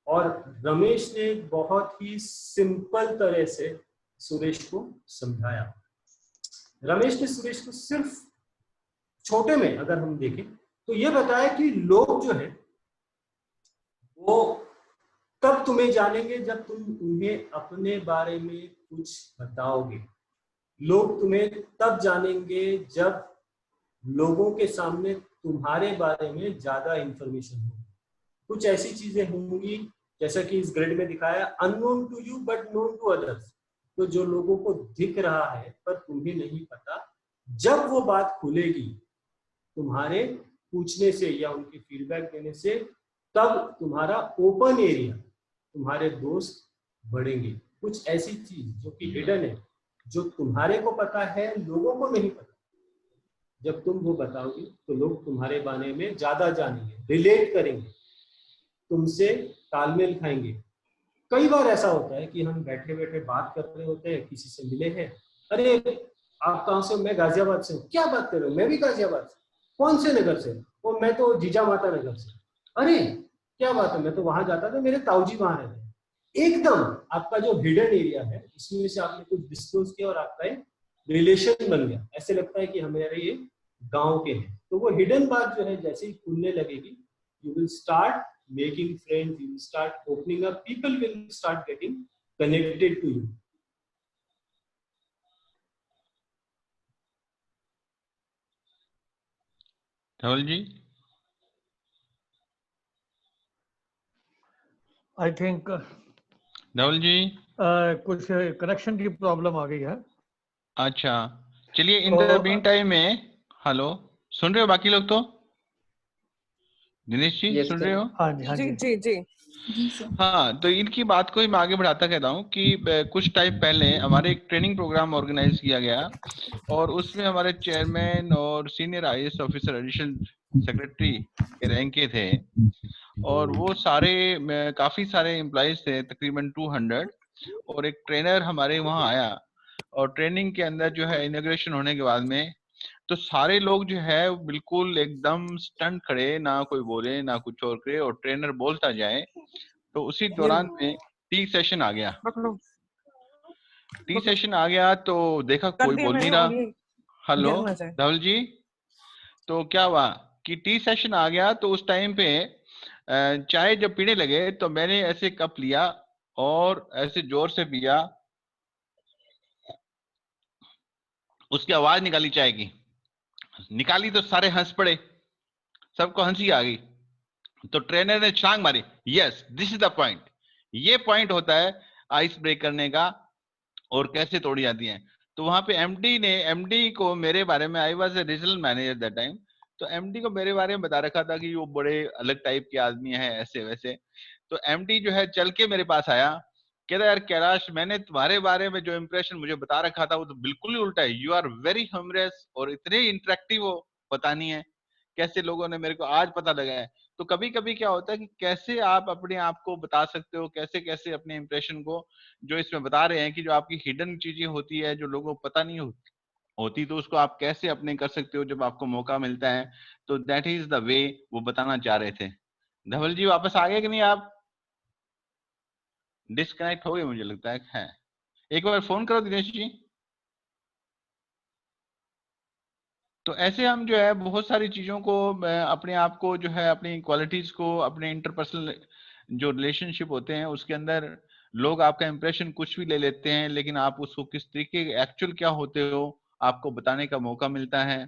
और रमेश ने बहुत ही सिंपल तरह से सुरेश को समझाया। रमेश ने सुरेश को सिर्फ छोटे में अगर हम देखें तो ये बताया कि लोग जो है वो तब तुम्हें जानेंगे जब तुम उन्हें अपने बारे में कुछ बताओगे। लोग तुम्हें तब जानेंगे जब लोगों के सामने तुम्हारे बारे में ज्यादा इंफॉर्मेशन होगी। कुछ ऐसी चीजें होंगी जैसा कि इस ग्रिड में दिखाया, unknown to you but known to others. तो जो लोगों को दिख रहा है पर तुम्हें नहीं पता, जब वो बात खुलेगी तुम्हारे पूछने से या उनके फीडबैक देने से, तब तुम्हारा ओपन एरिया, तुम्हारे दोस्त बढ़ेंगे। कुछ ऐसी चीज जो कि हिडन है, जो तुम्हारे को पता है लोगों को नहीं पता, जब तुम वो बताओगे तो लोग तुम्हारे बारे में ज्यादा जानेंगे, रिलेट करेंगे, तुमसे तालमेल खाएंगे। कई बार ऐसा होता है कि हम बैठे बैठे बात कर रहे होते हैं, किसी से मिले हैं, अरे आप कहाँ से हो? मैं गाजियाबाद से हूँ। क्या बात कर रहे हो? मैं भी गाजियाबाद से। कौन से नगर से? वो मैं तो जीजा माता नगर से। अरे क्या बात है, मैं तो वहां जाता था, मेरे ताऊजी वहां रहते हैं। एकदम आपका जो हिडन एरिया है उसमें से आपने कुछ डिस्क्लोज किया और आपका एक रिलेशन बन गया। ऐसे लगता है कि हमारे ये गांव के हैं। तो वो हिडन बात जो है जैसे ही खुलने लगेगी, you will start making friends, you will start opening up, people will start getting connected to you. Dhaval ji, I think Dhaval ji कुछ कनेक्शन की प्रॉब्लम आ गई है। अच्छा चलिए, इन द मीन टाइम में, हेलो सुन रहे हो बाकी लोग? तो दिनेश जी सुन रहे हो? हाँ जी, हाँ जी जी, जी जी हाँ, तो इनकी बात को ही मैं आगे बढ़ाता कहता हूँ कि कुछ टाइम पहले हमारे एक ट्रेनिंग प्रोग्राम ऑर्गेनाइज किया गया और उसमें हमारे चेयरमैन और senior IAS officer additional secretary के रैंक के थे और वो सारे काफी सारे एम्प्लॉइज थे, तकरीबन 200, और एक ट्रेनर हमारे वहाँ आया और ट्रेनिंग के अंदर जो है इनॉग्रेशन होने के बाद में तो सारे लोग जो है बिल्कुल एकदम स्टंट खड़े, ना कोई बोले ना कुछ और करे, और ट्रेनर बोलता जाए तो उसी दौरान में टी सेशन आ गया। टी सेशन आ गया तो देखा कोई बोल नहीं रहा। हेलो धवल जी, तो क्या हुआ कि टी सेशन आ गया तो उस टाइम पे चाय जब पीने लगे तो मैंने ऐसे कप लिया और ऐसे जोर से पिया, उसकी आवाज निकाली चाय की, निकाली तो सारे हंस पड़े, सबको हंसी आ गई। तो ट्रेनर ने छलांग मारी, yes this is the point. ये पॉइंट होता है आइस ब्रेक करने का और कैसे तोड़ी जाती है। तो वहां पे एमडी को मेरे बारे में, I was a regional manager that time, तो एमडी को मेरे बारे में बता रखा था कि वो बड़े अलग टाइप के आदमी हैं, ऐसे वैसे। तो एमडी जो है चल के मेरे पास आया, कहता यार कैलाश, मैंने तुम्हारे बारे में जो इम्प्रेशन मुझे बता रखा था वो तो बिल्कुल ही उल्टा है। यू आर वेरी ह्यूमरस और इतने इंटरेक्टिव हो, पता नहीं है कैसे लोगों ने मेरे को आज पता लगा है। तो कभी कभी क्या होता है कि कैसे आप अपने आप को बता सकते हो, कैसे कैसे अपने इम्प्रेशन को, जो इसमें बता रहे हैं कि जो आपकी हिडन चीजें होती है जो लोगों को पता नहीं होती, तो उसको आप कैसे अपने कर सकते हो जब आपको मौका मिलता है। तो दैट इज द वे वो बताना चाह रहे थे। धवल जी वापस आ गए कि नहीं? आप डिस्कनेक्ट हो गए मुझे लगता है। एक बार फोन करो दिनेश जी। तो ऐसे हम जो है बहुत सारी चीजों को, अपने आप को जो है, अपनी क्वालिटीज को, अपने इंटरपर्सनल जो रिलेशनशिप होते हैं उसके अंदर लोग आपका इंप्रेशन कुछ भी ले लेते हैं, लेकिन आप उसको किस तरीके एक्चुअल क्या होते हो आपको बताने का मौका मिलता है।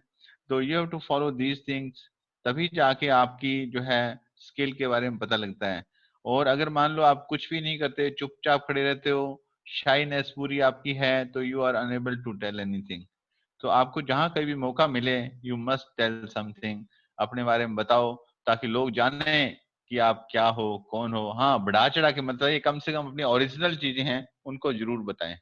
तो you have to follow these things, तभी जाके आपकी जो है स्किल के बारे में पता लगता है। और अगर मान लो आप कुछ भी नहीं करते, चुपचाप खड़े रहते हो, शाइनेस पूरी आपकी है, तो you are unable to tell anything. तो आपको जहां कहीं भी मौका मिले, यू मस्ट टेल समथिंग, अपने बारे में बताओ, ताकि लोग जाने कि आप क्या हो, कौन हो। हाँ, बढ़ा चढ़ा के मतलब ये, कम से कम अपनी ओरिजिनल चीजें हैं उनको जरूर बताएं।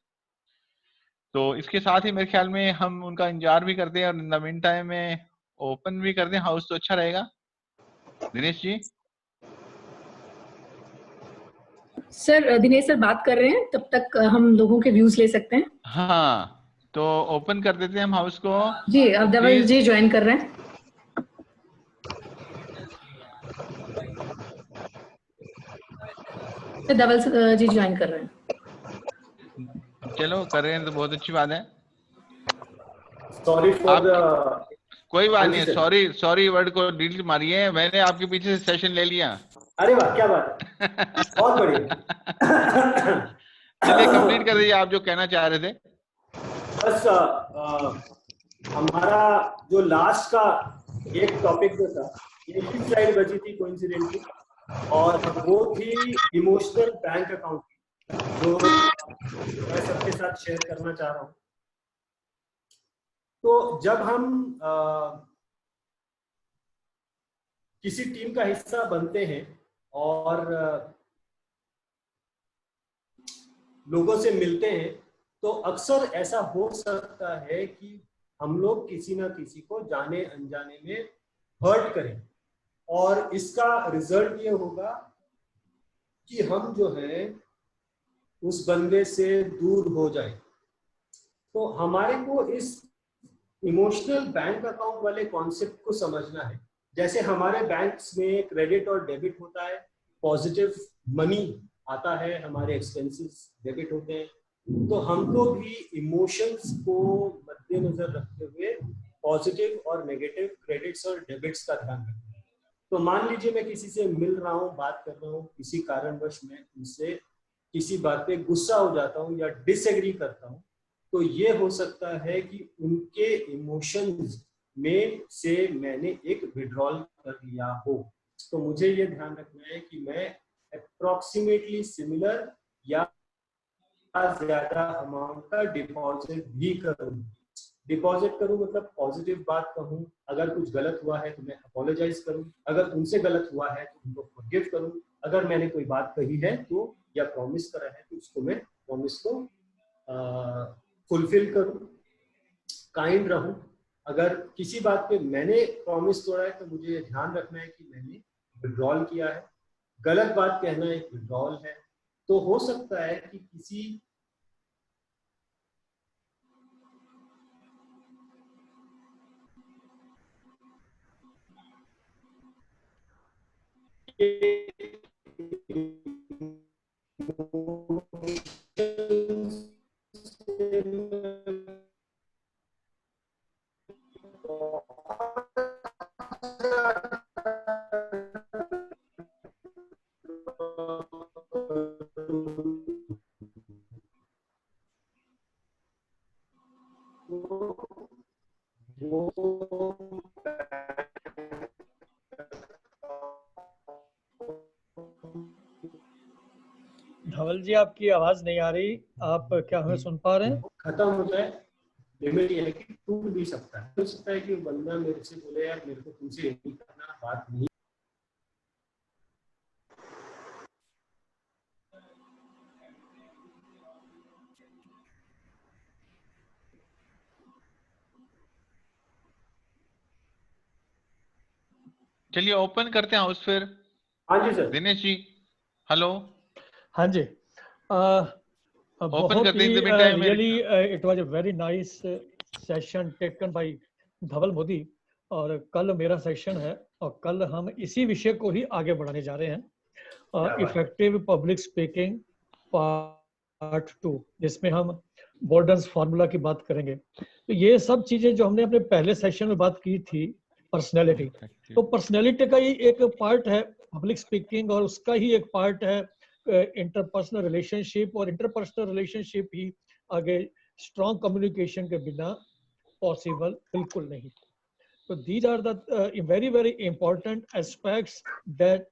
तो इसके साथ ही मेरे ख्याल में हम उनका इंतजार भी करते हैं और इन द मीन टाइम में ओपन भी कर दें हाउस तो अच्छा रहेगा। दिनेश जी। सर दिनेश सर बात कर रहे हैं, तब तक हम लोगों के व्यूज ले सकते हैं। हाँ, तो ओपन कर देते हैं हम हाउस को। जी, अब तो धवल जी ज्वाइन कर रहे हैं। धवल जी ज्वाइन कर रहे हैं। चलो कर रहे हैं तो बहुत अच्छी बात है। सॉरी फॉर द, कोई बात नहीं, सॉरी वर्ड को डिलीट मारिए, मैंने आपके पीछे से सेशन ले लिया। अरे वाह, क्या बात है, बहुत बढ़िया। चलिए कंप्लीट कर दीजिए आप जो कहना चाह रहे थे। बस हमारा जो लास्ट का एक टॉपिक जो था, एक ही स्लाइड बची थी कोइंसिडेंटली, और वो थी इमोशनल बैंक अकाउंट, जो मैं सबके साथ शेयर करना चाह रहा हूँ। तो जब हम किसी टीम का हिस्सा बनते हैं और लोगों से मिलते हैं, तो अक्सर ऐसा हो सकता है कि हम लोग किसी ना किसी को जाने अनजाने में हर्ट करें, और इसका रिजल्ट ये होगा कि हम जो है उस बंदे से दूर हो जाए। तो हमारे को इस इमोशनल बैंक अकाउंट वाले कॉन्सेप्ट को समझना है। जैसे हमारे बैंक्स में क्रेडिट और डेबिट होता है, पॉजिटिव मनी आता है, हमारे एक्सपेंसेस डेबिट होते हैं, तो हमको भी इमोशंस को मद्देनजर रखते हुए पॉजिटिव और नेगेटिव क्रेडिट्स और डेबिट्स का ध्यान रखना है। तो मान लीजिए मैं किसी से मिल रहा हूँ, बात कर रहा हूँ, किसी कारणवश मैं उनसे किसी बात पे गुस्सा हो जाता हूँ या डिसएग्री करता हूँ, तो ये हो सकता है कि उनके इमोशंस में से मैंने एक विड्रॉल कर लिया हो। तो मुझे ये ध्यान रखना है कि मैं अप्रोक्सीमेटली सिमिलर या ज्यादा अमाउंट का डिपॉजिट भी करूं। डिपॉजिट करूं मतलब पॉजिटिव बात कहूं, अगर कुछ गलत हुआ है तो मैं अपोलोजाइज करूं, अगर उनसे गलत हुआ है तो उनको फॉरगिव करूं, अगर मैंने कोई बात कही है तो या प्रॉमिस करा है तो उसको मैं प्रॉमिस को फुलफिल करूं, काइंड रहूं। अगर किसी बात पे मैंने प्रॉमिस तोड़ा है तो मुझे ये ध्यान रखना है कि मैंने विड्रॉल किया है। गलत बात कहना एक विड्रॉल है। तो हो सकता है कि किसी धवल जी, आपकी आवाज नहीं आ रही, आप क्या हमें सुन पा रहे हैं? खत्म होता है, लिमिट ये है कि टूट भी सकता है। हो सकता है कि बंदा मेरे से बोले यार मेरे को तुमसे नहीं करना, बात नहीं। चलिए ओपन करते हैं हाउस फिर। हाँ जी सर। दिनेश जी हेलो। हाँ जी, ओपन करते हैं। Really it was a very nice session taken by Dhaval Modi, और कल मेरा सेशन है और कल हम इसी विषय को ही आगे बढ़ाने जा रहे हैं, इफेक्टिव पब्लिक स्पीकिंग पार्ट 2, जिसमें हम बोल्डन्स फार्मूला की बात करेंगे। तो ये सब चीजें जो हमने अपने पहले सेशन में बात की थी, पर्सनैलिटी, तो पर्सनैलिटी का ही एक पार्ट है पब्लिक स्पीकिंग, और उसका ही एक पार्ट है इंटरपर्सनल रिलेशनशिप, और इंटरपर्सनल रिलेशनशिप ही आगे स्ट्रॉन्ग कम्युनिकेशन के बिना पॉसिबल बिल्कुल नहीं। So these are the very, very important aspects that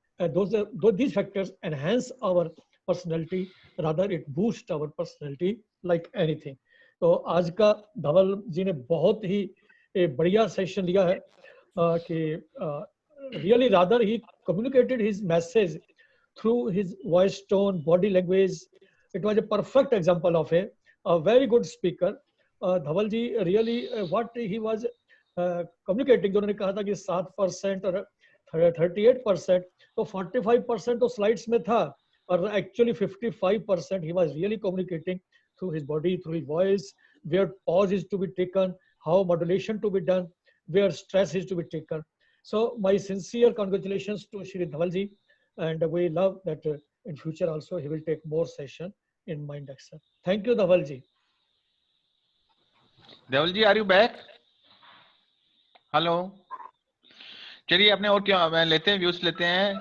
these factors enhance our personality, rather it boosts our personality like anything. तो आज का धवल जी ने बहुत ही बढ़िया सेशन लिया है कि really rather he communicated his message through his voice tone, body language. It was a perfect example of a very good speaker. Dhaval ji really what he was communicating, जो उन्होंने कहा था कि 7% और 38%, तो 45% तो स्लाइड्स में था, और actually 55% he was really communicating through his body, through his voice, where pause is to be taken, how modulation to be done, where stress is to be taken. So my sincere congratulations to Shri Dhaval ji, and we love that in future also he will take more session in MindExcel. Thank you Dhaval ji. Dhaval ji, are you back? Hello. चलिए अपने और क्या लेते हैं, views लेते हैं।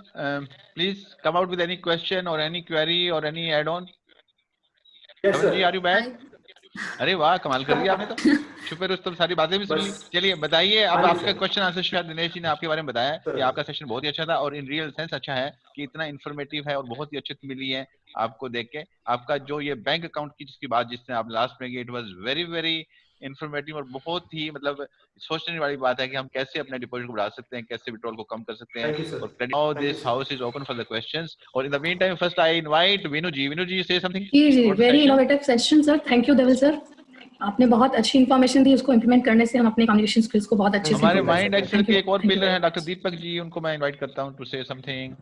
Please come out with any question और any query और any add on. Dhaval ji are you back? अरे वाह, कमाल कर दिया आपने तो। शुक्र है, तो सारी बातें भी सुन ली। चलिए बताइए अब आपका क्वेश्चन आंसर शायद दिनेश जी ने आपके बारे में बताया कि आपका सेशन बहुत ही अच्छा था, और इन रियल सेंस अच्छा है कि इतना इन्फॉर्मेटिव है और बहुत ही अच्छी मिली है आपको देख के। आपका जो ये बैंक अकाउंट की जिसकी बात जिसने आप लास्ट में की, it was very very informative, और बहुत ही मतलब सोचने वाली बात है कि हम कैसे अपने डिपॉजिट को बढ़ा सकते हैं, कैसे विड्रॉल को कम कर सकते हैं। और now this house is open for the questions, और in the meantime first I invite Vinu ji. Vinu ji से समथिंग। जी, very innovative session sir, thank you Dhaval sir, आपने बहुत अच्छी इंफॉर्मेशन दी, उसको इंप्लीमेंट करने से हम अपने कम्युनिकेशन स्किल्स को बहुत अच्छे से हमारे माइंड एक्सेल के एक और पिलर हैं डॉक्टर दीपक जी, उनको मैं इनवाइट करता हूं to say something.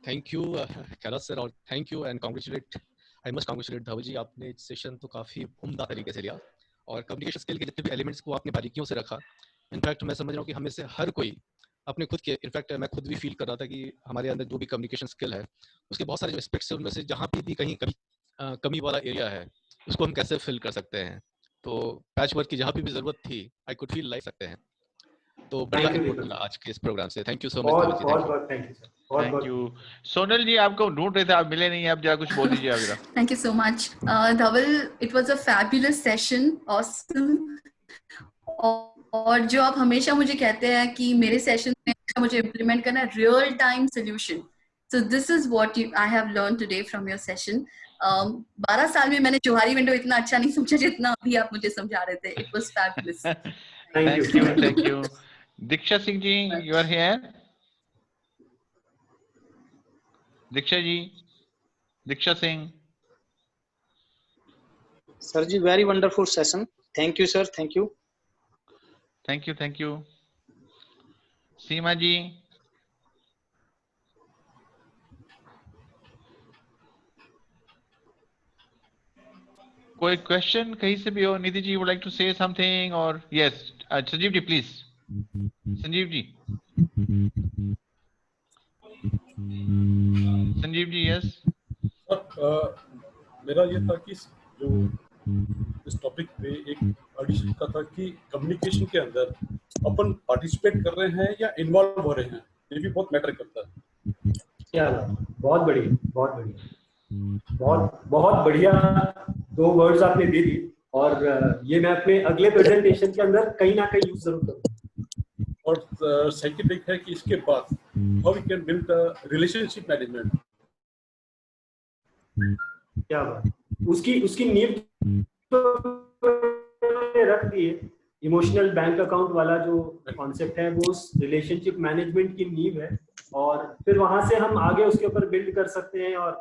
Thank you Kailash sir, और thank you and congratulate, I must congratulate Dhaval ji, आपने सेशन तो काफी उम्दा तरीके से लिया, और कम्युनिकेशन स्किल के जितने भी एलिमेंट्स को आपने बारीकियों से रखा। इनफैक्ट मैं समझ रहा हूँ कि हमें से हर कोई अपने खुद के, इनफैक्ट मैं खुद भी फील कर रहा था कि हमारे अंदर जो भी कम्युनिकेशन स्किल है उसके बहुत सारे जो एस्पेक्ट्स हैं, उनमें से जहाँ भी कहीं कमी वाला एरिया है उसको हम कैसे फिल कर सकते हैं। तो पैच वर्क की जहाँ भी जरूरत थी, आई कुड फील लाइक सकते हैं। तो बढ़िया इनपुट मिला आज के इस प्रोग्राम से। Thank you so much. Thank you. Sonal ji आपको ढूंढ रहे थे, आप मिले नहीं, आप जरा कुछ बोल दीजिए आप जरा। Thank you so much Dhaval, it was a fabulous session, awesome. और जो आप हमेशा मुझे कहते हैं कि मेरे सेशन में मुझे इम्प्लीमेंट करना है real time solution, so this is what I have learn today from your session. 12 साल में मैंने जोहारी विंडो इतना अच्छा नहीं समझा जितना अभी आप मुझे समझा रहे थे। It was fabulous. Thank you. Diksha Singh ji, you are here? Diksha ji, Diksha Singh. Sir ji, very wonderful session, thank you sir, thank you. Thank you. Seema ji. कोई क्वेश्चन कहीं से भी हो? Nidhi ji would like to say something, और yes Sanjeev ji please. Sanjeev ji, Sanjeev ji yes. मेरा ये था कि जो इस टॉपिक पे एक एडिशन का था कि कम्युनिकेशन के अंदर अपन पार्टिसिपेट कर रहे हैं या इन्वॉल्व हो रहे हैं, ये भी बहुत मैटर करता है। क्या बात, बहुत बढ़िया, बहुत बढ़िया, बहुत बढ़िया 2 वर्ड्स आपने दे दी, और ये मैं अपने अगले प्रेजेंटेशन के अंदर कहीं ना कहीं यूज जरूर करूंगा। और सेकंड एक है कि इसके बाद how we can build relationship management. क्या बात, उसकी नींव तो रख दी है। इमोशनल बैंक अकाउंट वाला जो कॉन्सेप्ट है वो उस रिलेशनशिप मैनेजमेंट की नींव है, और फिर वहां से हम आगे उसके ऊपर बिल्ड कर सकते हैं, और